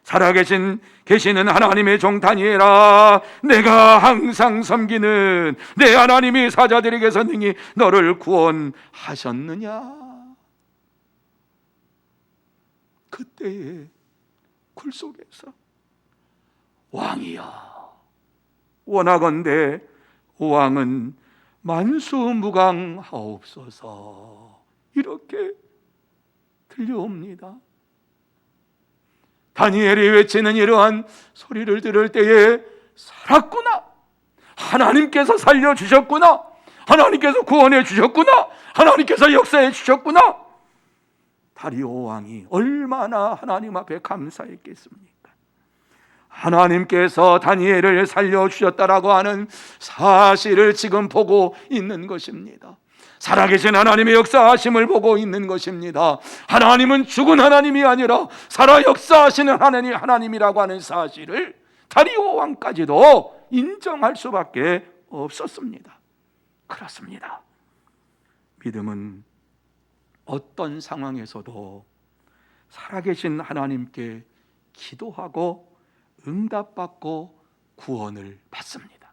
살아계신 계시는 하나님의 종 다니엘아, 내가 항상 섬기는 내 하나님이 사자들에게서 능히 너를 구원하셨느냐? 그때의 굴 속에서 왕이여, 원하건대 왕은 만수무강하옵소서, 이렇게 들려옵니다. 다니엘이 외치는 이러한 소리를 들을 때에 살았구나, 하나님께서 살려주셨구나, 하나님께서 구원해 주셨구나, 하나님께서 역사해 주셨구나, 다리오 왕이 얼마나 하나님 앞에 감사했겠습니까? 하나님께서 다니엘을 살려주셨다라고 하는 사실을 지금 보고 있는 것입니다. 살아계신 하나님의 역사하심을 보고 있는 것입니다. 하나님은 죽은 하나님이 아니라 살아 역사하시는 하나님이라고 하는 사실을 다리오 왕까지도 인정할 수밖에 없었습니다. 그렇습니다. 믿음은 어떤 상황에서도 살아계신 하나님께 기도하고 응답받고 구원을 받습니다.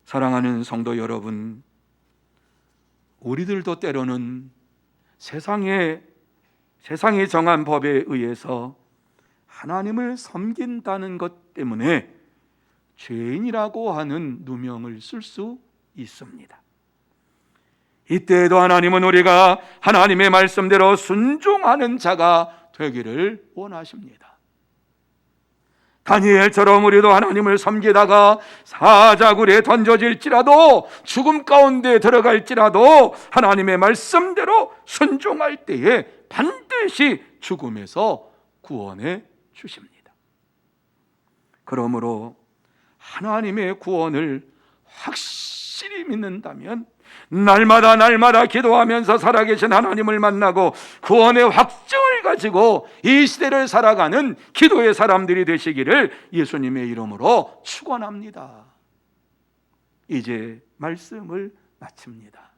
사랑하는 성도 여러분, 우리들도 때로는 세상이 정한 법에 의해서 하나님을 섬긴다는 것 때문에 죄인이라고 하는 누명을 쓸 수 있습니다. 이때에도 하나님은 우리가 하나님의 말씀대로 순종하는 자가 되기를 원하십니다. 다니엘처럼 우리도 하나님을 섬기다가 사자굴에 던져질지라도, 죽음 가운데 들어갈지라도 하나님의 말씀대로 순종할 때에 반드시 죽음에서 구원해 주십니다. 그러므로 하나님의 구원을 확실히 믿는다면 날마다 기도하면서 살아계신 하나님을 만나고 구원의 확증을 가지고 이 시대를 살아가는 기도의 사람들이 되시기를 예수님의 이름으로 축원합니다. 이제 말씀을 마칩니다.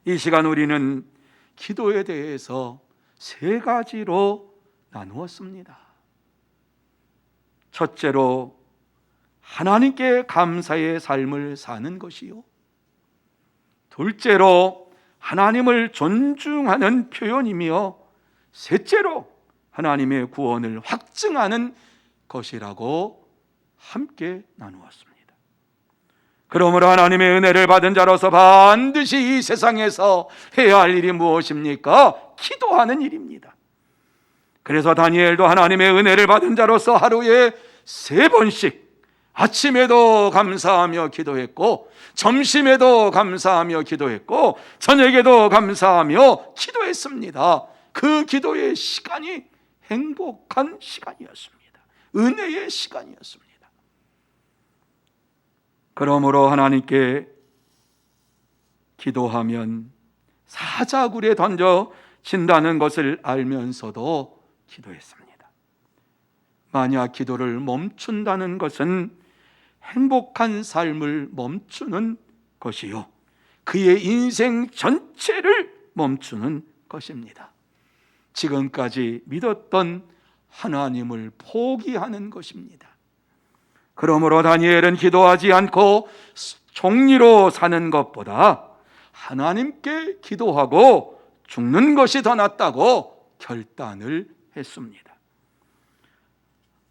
이 시간 우리는 기도에 대해서 세 가지로 나누었습니다. 첫째로 하나님께 감사의 삶을 사는 것이요, 둘째로 하나님을 존중하는 표현이며, 셋째로 하나님의 구원을 확증하는 것이라고 함께 나누었습니다. 그러므로 하나님의 은혜를 받은 자로서 반드시 이 세상에서 해야 할 일이 무엇입니까? 기도하는 일입니다. 그래서 다니엘도 하나님의 은혜를 받은 자로서 하루에 3번씩 아침에도 감사하며 기도했고, 점심에도 감사하며 기도했고, 저녁에도 감사하며 기도했습니다. 그 기도의 시간이 행복한 시간이었습니다. 은혜의 시간이었습니다. 그러므로 하나님께 기도하면 사자굴에 던져진다는 것을 알면서도 기도했습니다. 만약 기도를 멈춘다는 것은 행복한 삶을 멈추는 것이요, 그의 인생 전체를 멈추는 것입니다. 지금까지 믿었던 하나님을 포기하는 것입니다. 그러므로 다니엘은 기도하지 않고 종리로 사는 것보다 하나님께 기도하고 죽는 것이 더 낫다고 결단을 했습니다.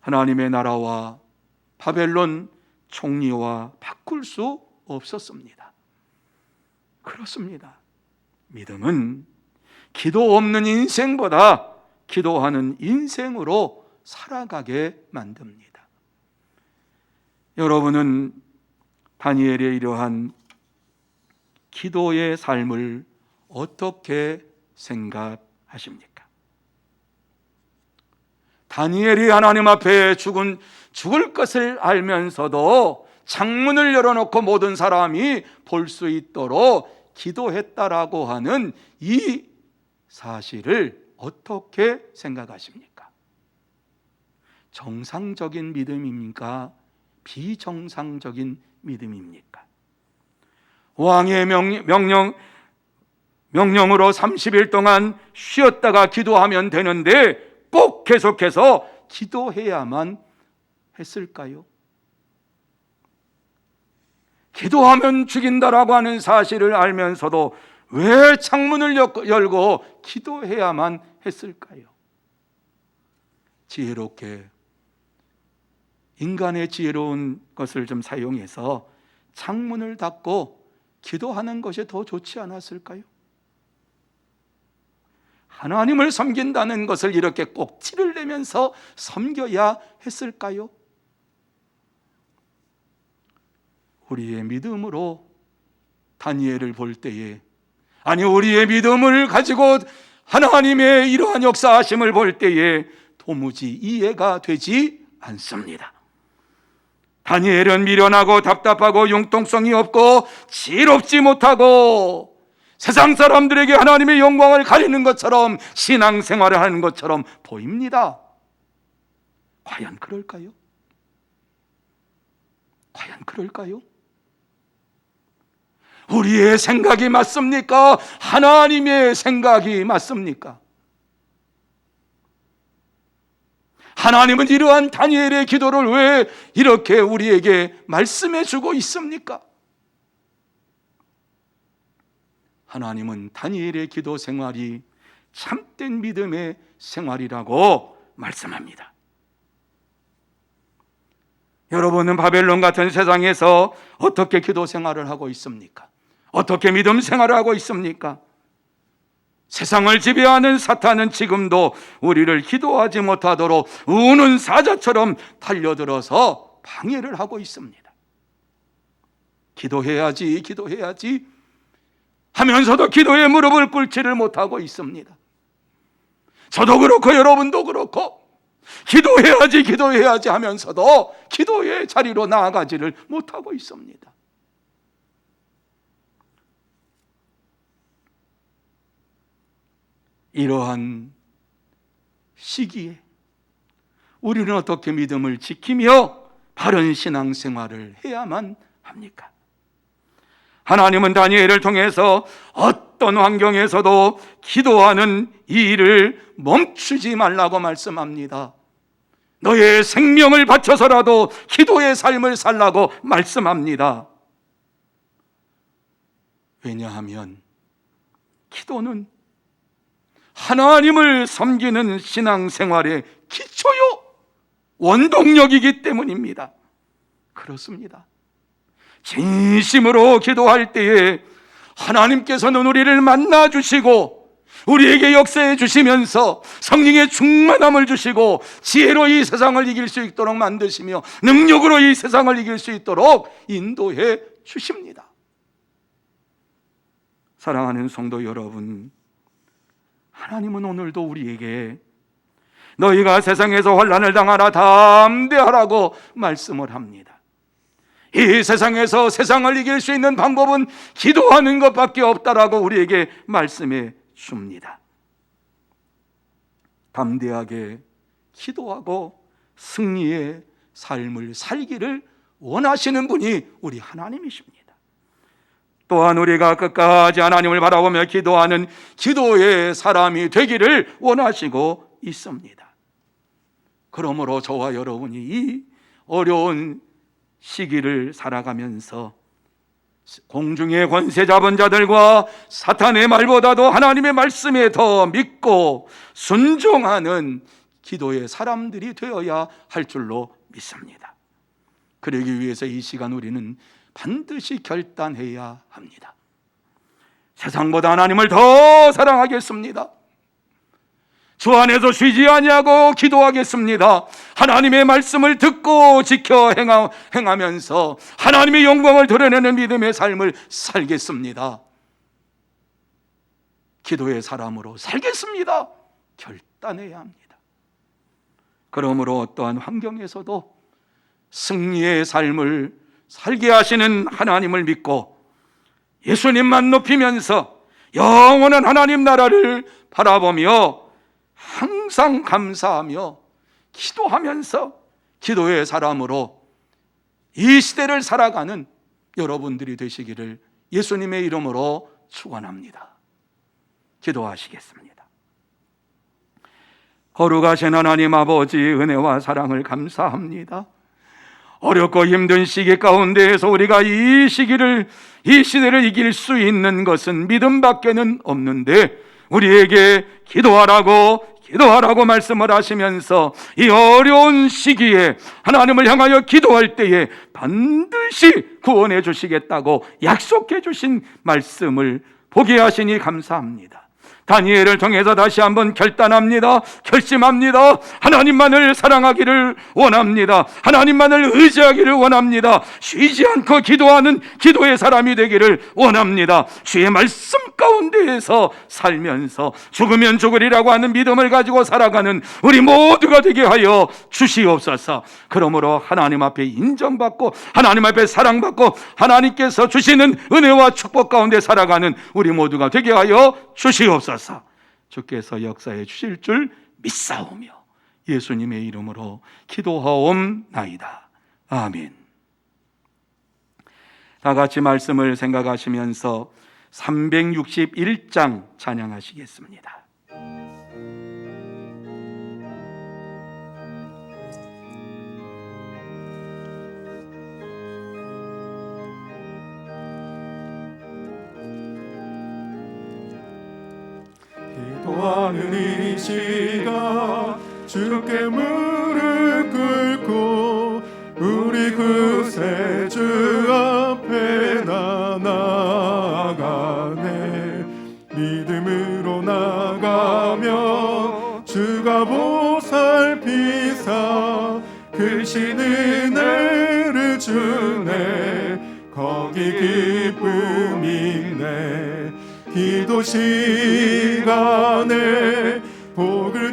하나님의 나라와 바벨론 총리와 바꿀 수 없었습니다. 그렇습니다. 믿음은 기도 없는 인생보다 기도하는 인생으로 살아가게 만듭니다. 여러분은 다니엘의 이러한 기도의 삶을 어떻게 생각하십니까? 다니엘이 하나님 앞에 죽을 것을 알면서도 창문을 열어놓고 모든 사람이 볼 수 있도록 기도했다라고 하는 이 사실을 어떻게 생각하십니까? 정상적인 믿음입니까? 비정상적인 믿음입니까? 왕의 명령으로 30일 동안 쉬었다가 기도하면 되는데 꼭 계속해서 기도해야만 했을까요? 기도하면 죽인다라고 하는 사실을 알면서도 왜 창문을 열고 기도해야만 했을까요? 지혜롭게 인간의 지혜로운 것을 좀 사용해서 창문을 닫고 기도하는 것이 더 좋지 않았을까요? 하나님을 섬긴다는 것을 이렇게 꼭 티를 내면서 섬겨야 했을까요? 우리의 믿음으로 다니엘을 볼 때에, 아니 우리의 믿음을 가지고 하나님의 이러한 역사하심을 볼 때에 도무지 이해가 되지 않습니다. 다니엘은 미련하고 답답하고 융통성이 없고 지혜롭지 못하고 세상 사람들에게 하나님의 영광을 가리는 것처럼 신앙생활을 하는 것처럼 보입니다. 과연 그럴까요? 과연 그럴까요? 우리의 생각이 맞습니까? 하나님의 생각이 맞습니까? 하나님은 이러한 다니엘의 기도를 왜 이렇게 우리에게 말씀해 주고 있습니까? 하나님은 다니엘의 기도 생활이 참된 믿음의 생활이라고 말씀합니다. 여러분은 바벨론 같은 세상에서 어떻게 기도 생활을 하고 있습니까? 어떻게 믿음 생활을 하고 있습니까? 세상을 지배하는 사탄은 지금도 우리를 기도하지 못하도록 우는 사자처럼 달려들어서 방해를 하고 있습니다. 기도해야지 하면서도 기도에 무릎을 꿇지를 못하고 있습니다. 저도 그렇고 여러분도 그렇고 기도해야지 하면서도 기도의 자리로 나아가지를 못하고 있습니다. 이러한 시기에 우리는 어떻게 믿음을 지키며 바른 신앙생활을 해야만 합니까? 하나님은 다니엘을 통해서 어떤 환경에서도 기도하는 이 일을 멈추지 말라고 말씀합니다. 너의 생명을 바쳐서라도 기도의 삶을 살라고 말씀합니다. 왜냐하면 기도는 하나님을 섬기는 신앙생활의 기초요 원동력이기 때문입니다. 그렇습니다. 진심으로 기도할 때에 하나님께서는 우리를 만나주시고 우리에게 역사해 주시면서 성령의 충만함을 주시고 지혜로 이 세상을 이길 수 있도록 만드시며 능력으로 이 세상을 이길 수 있도록 인도해 주십니다. 사랑하는 성도 여러분, 하나님은 오늘도 우리에게 너희가 세상에서 환난을 당하나 담대하라고 말씀을 합니다. 이 세상에서 세상을 이길 수 있는 방법은 기도하는 것밖에 없다라고 우리에게 말씀해 줍니다. 담대하게 기도하고 승리의 삶을 살기를 원하시는 분이 우리 하나님이십니다. 또한 우리가 끝까지 하나님을 바라보며 기도하는 기도의 사람이 되기를 원하시고 있습니다. 그러므로 저와 여러분이 이 어려운 시기를 살아가면서 공중의 권세 잡은 자들과 사탄의 말보다도 하나님의 말씀에 더 믿고 순종하는 기도의 사람들이 되어야 할 줄로 믿습니다. 그러기 위해서 이 시간 우리는 반드시 결단해야 합니다. 세상보다 하나님을 더 사랑하겠습니다. 주 안에서 쉬지 아니하고 기도하겠습니다. 하나님의 말씀을 듣고 지켜 행하면서 하나님의 영광을 드러내는 믿음의 삶을 살겠습니다. 기도의 사람으로 살겠습니다. 결단해야 합니다. 그러므로 어떠한 환경에서도 승리의 삶을 살게 하시는 하나님을 믿고 예수님만 높이면서 영원한 하나님 나라를 바라보며 항상 감사하며 기도하면서 기도의 사람으로 이 시대를 살아가는 여러분들이 되시기를 예수님의 이름으로 축원합니다. 기도하시겠습니다. 거룩하신 하나님 아버지, 은혜와 사랑을 감사합니다. 어렵고 힘든 시기 가운데에서 우리가 이 시대를 이길 수 있는 것은 믿음밖에는 없는데 우리에게 기도하라고 말씀을 하시면서 이 어려운 시기에 하나님을 향하여 기도할 때에 반드시 구원해 주시겠다고 약속해 주신 말씀을 보게 하시니 감사합니다. 다니엘을 통해서 다시 한번 결단합니다. 결심합니다. 하나님만을 사랑하기를 원합니다. 하나님만을 의지하기를 원합니다. 쉬지 않고 기도하는 기도의 사람이 되기를 원합니다. 주의 말씀 가운데에서 살면서 죽으면 죽으리라고 하는 믿음을 가지고 살아가는 우리 모두가 되게 하여 주시옵소서. 그러므로 하나님 앞에 인정받고 하나님 앞에 사랑받고 하나님께서 주시는 은혜와 축복 가운데 살아가는 우리 모두가 되게 하여 주시옵소서. 주께서 역사해 주실 줄 믿사오며 예수님의 이름으로 기도하옵나이다. 아멘. 다 같이 말씀을 생각하시면서 361장 찬양하시겠습니다. 기도하는 이 시간 주께 무릎 꿇고 우리 구세주 앞에 나아가네. 믿음으로 나가며 주가 보살피사 크신 은혜를 주네. 거기 기쁨이네. 기도 시간에 복을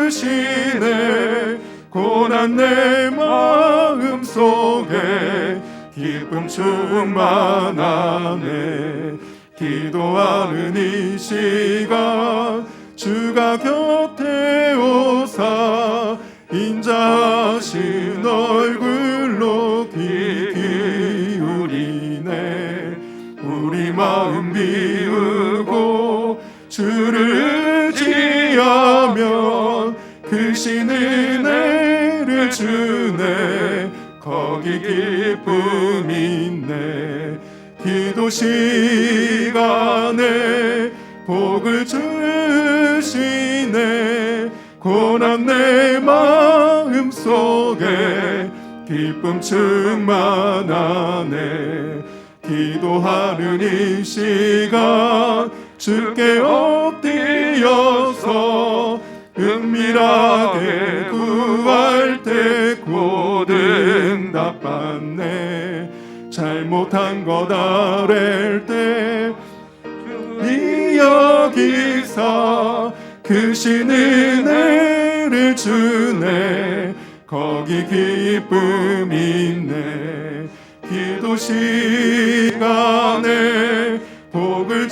주시네. 고난 내 마음 속에 기쁨 충만하네. 기도하는 이 시간 주가 곁에 오사 인자하신 얼굴로 귀 기울이네. 우리 마음 비우고 주를 의지하면 크신 은혜를 주네. 거기 기쁨 있네. 기도 시간에 복을 주시네. 고난 내 마음 속에 기쁨 충만하네. 기도하는 이 시간 주께 엎드려서 은밀하게 구할 때 곧 응답받네. 잘못한 것 아랠 때 이 여기사 크신 은혜를 주네. 거기 기쁨 있네. 기도 시간에 복을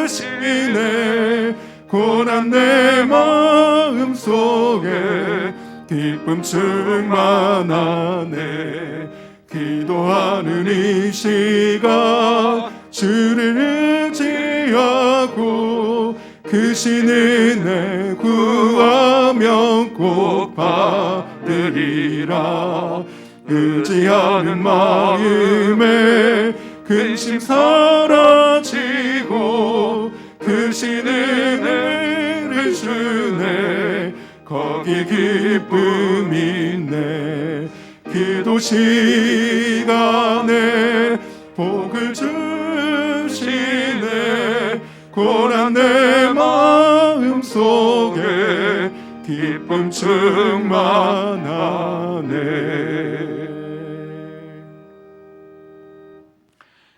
주시네. 고난 내 마음 속에 기쁨 충만하네. 기도하는 이 시간 주를 의지하고 크신 은혜 구하면 꼭 받으리라. 의지하는 마음에 근심 사라지고 크신 은혜를 주네 거기 기쁨이 있네 기도 시간에 복을 주시네 고난 내 마음 속에 기쁨 충만하네.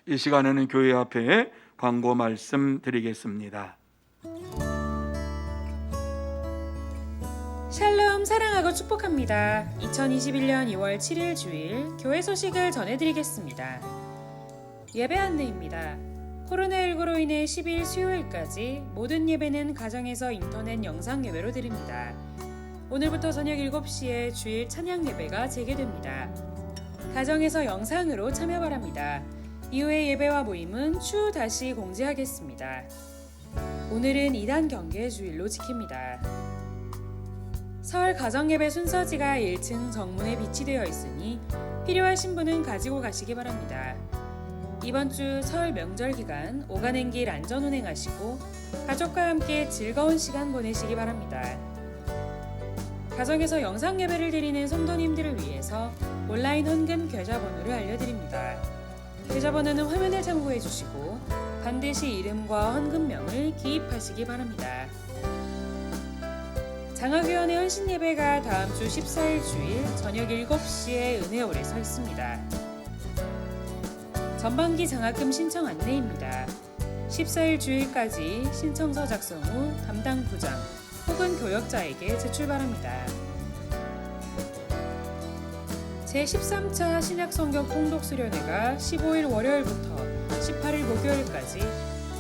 이 시간에는 교회 앞에 광고 말씀 드리겠습니다. 샬롬 사랑하고 축복합니다. 2021년 2월 7일 주일 교회 소식을 전해드리겠습니다. 예배 안내입니다. 코로나19로 인해 10일 수요일까지 모든 예배는 가정에서 인터넷 영상 예배로 드립니다. 오늘부터 저녁 7시에 주일 찬양 예배가 재개됩니다. 가정에서 영상으로 참여 바랍니다. 이후의 예배와 모임은 추후 다시 공지하겠습니다. 오늘은 2단 경계 주일로 지킵니다. 설 가정예배 순서지가 1층 정문에 비치되어 있으니 필요하신 분은 가지고 가시기 바랍니다. 이번 주 설 명절 기간 오가는 길 안전 운행하시고 가족과 함께 즐거운 시간 보내시기 바랍니다. 가정에서 영상 예배를 드리는 성도님들을 위해서 온라인 헌금 계좌번호를 알려드립니다. 계좌번호는 화면을 참고해 주시고 반드시 이름과 헌금명을 기입하시기 바랍니다. 장학위원회 헌신예배가 다음 주 14일 주일 저녁 7시에 은혜홀에 서 있습니다. 전반기 장학금 신청 안내입니다. 14일 주일까지 신청서 작성 후 담당 부장 혹은 교역자에게 제출 바랍니다. 제13차 신약성경 통독 수련회가 15일 월요일부터 18일 목요일까지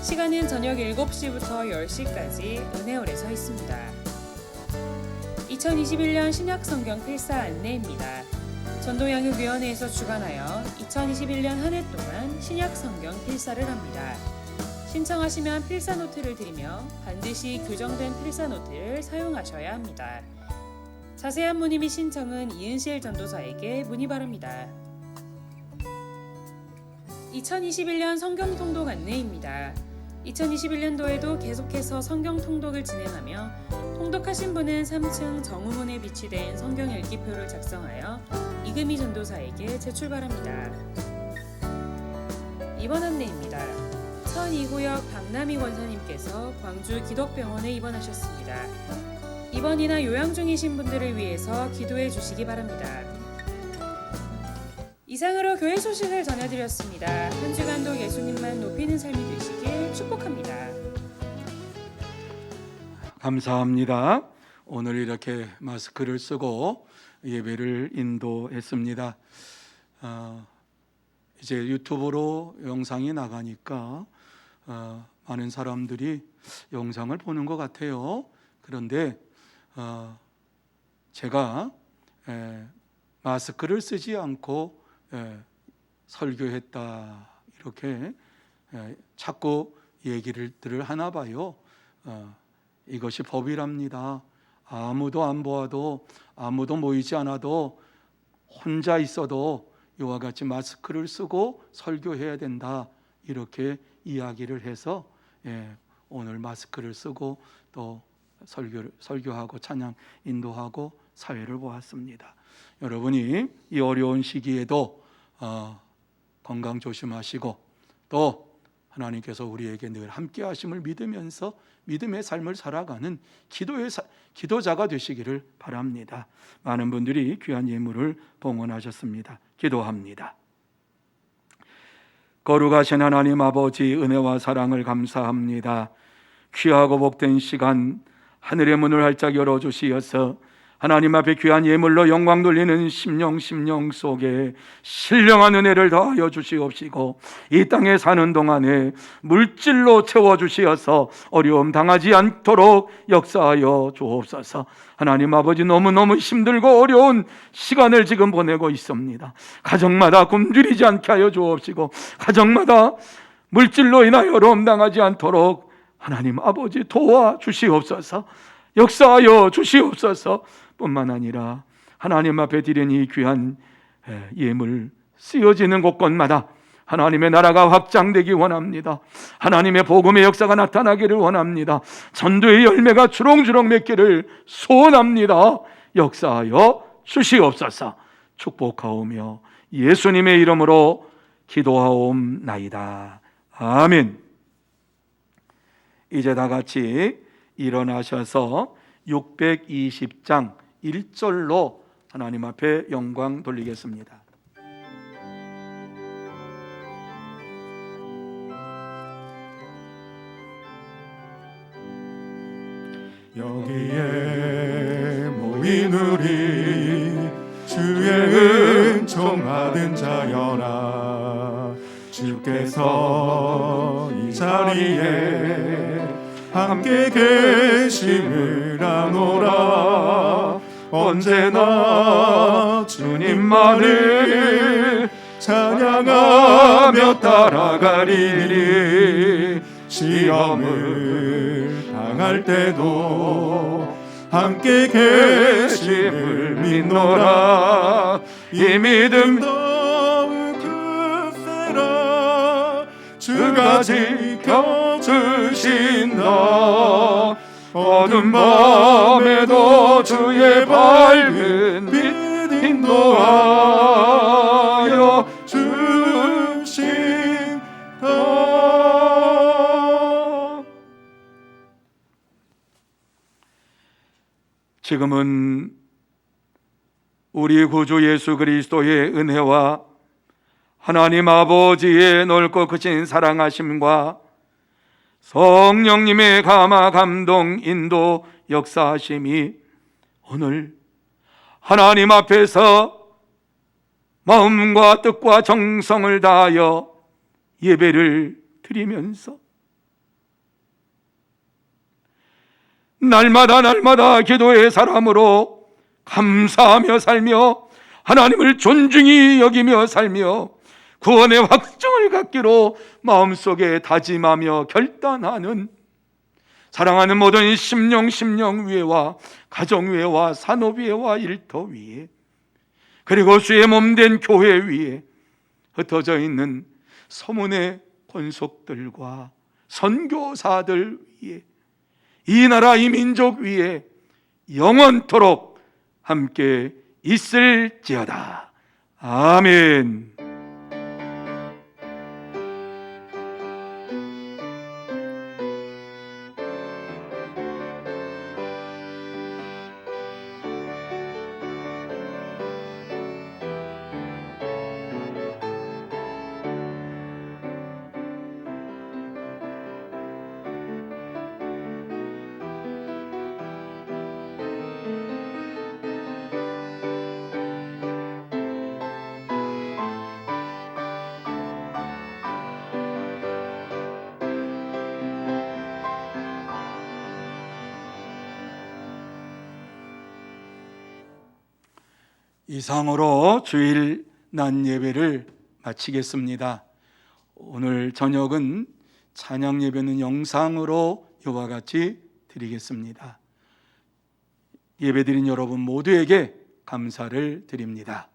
시간은 저녁 7시부터 10시까지 은혜홀에 서 있습니다. 2021년 신약성경 필사 안내입니다. 전도양육위원회에서 주관하여 2021년 한 해 동안 신약성경 필사를 합니다. 신청하시면 필사 노트를 드리며 반드시 규정된 필사 노트를 사용하셔야 합니다. 자세한 문의 및 신청은 이은실 전도사에게 문의 바랍니다. 2021년 성경 통독 안내입니다. 2021년도에도 계속해서 성경 통독을 진행하며 통독하신 분은 3층 정우문에 비치된 성경 읽기표를 작성하여 이금희 전도사에게 제출 바랍니다. 입원 안내입니다. 천 2구역 박남희 권사님께서 광주 기덕병원에 입원하셨습니다. 입원이나 요양 중이신 분들을 위해서 기도해 주시기 바랍니다. 이상으로 교회 소식을 전해드렸습니다. 한 주간도 예수님만 높이는 삶이 되시길 축복합니다. 감사합니다. 오늘 이렇게 마스크를 쓰고 예배를 인도했습니다. 이제 유튜브로 영상이 나가니까 많은 사람들이 영상을 보는 것 같아요. 그런데 제가 마스크를 쓰지 않고 설교했다 이렇게 자꾸 얘기를 하나 봐요. 이것이 법이랍니다. 아무도 안 보아도 아무도 모이지 않아도 혼자 있어도 이와 같이 마스크를 쓰고 설교해야 된다 이렇게 이야기를 해서 오늘 마스크를 쓰고 또 설교하고 찬양 인도하고 사회를 보았습니다. 여러분이 이 어려운 시기에도 건강 조심하시고 또 하나님께서 우리에게 늘 함께 하심을 믿으면서 믿음의 삶을 살아가는 기도자가 되시기를 바랍니다. 많은 분들이 귀한 예물을 봉헌하셨습니다. 기도합니다. 거룩하신 하나님 아버지 은혜와 사랑을 감사합니다. 귀하고 복된 시간 하늘의 문을 활짝 열어주시어서 하나님 앞에 귀한 예물로 영광 돌리는 심령 속에 신령한 은혜를 더하여 주시옵시고 이 땅에 사는 동안에 물질로 채워주시어서 어려움 당하지 않도록 역사하여 주옵소서. 하나님 아버지 너무너무 힘들고 어려운 시간을 지금 보내고 있습니다. 가정마다 굶주리지 않게 하여 주옵시고 가정마다 물질로 인하여 어려움 당하지 않도록 하나님 아버지 도와주시옵소서. 역사하여 주시옵소서. 뿐만 아니라 하나님 앞에 드린 이 귀한 예물 쓰여지는 곳곳마다 하나님의 나라가 확장되기 원합니다. 하나님의 복음의 역사가 나타나기를 원합니다. 전도의 열매가 주렁주렁 맺기를 소원합니다. 역사하여 주시옵소서. 축복하오며 예수님의 이름으로 기도하옵나이다. 아멘. 이제 다 같이 일어나셔서 620장 1절로 하나님 앞에 영광 돌리겠습니다. 여기에 모인 우리 주의 은총받은 자여라. 주께서 이 자리에 함께 계심을 아노라. 언제나 주님만을 찬양하며 따라가리니 시험을 당할 때도 함께 계심을 믿노라. 이 믿음 더욱 굳세라. 주가 지켜주신다. 어두운 밤에도 주의 밝은 빛 인도하여 주신다. 지금은 우리 구주 예수 그리스도의 은혜와 하나님 아버지의 넓고 크신 사랑하심과 성령님의 감화 감동 인도 역사하심이 오늘 하나님 앞에서 마음과 뜻과 정성을 다하여 예배를 드리면서 날마다 기도의 사람으로 감사하며 살며 하나님을 존중히 여기며 살며 구원의 확증을 갖기로 마음속에 다짐하며 결단하는 사랑하는 모든 심령 위에와 가정 위에와 산업 위에와 일터 위에 그리고 주의 몸된 교회 위에 흩어져 있는 서문의 권속들과 선교사들 위에 이 나라 이 민족 위에 영원토록 함께 있을지어다. 아멘. 이상으로 주일 낮 예배를 마치겠습니다. 오늘 저녁은 찬양 예배는 영상으로 이와 같이 드리겠습니다. 예배드린 여러분 모두에게 감사를 드립니다.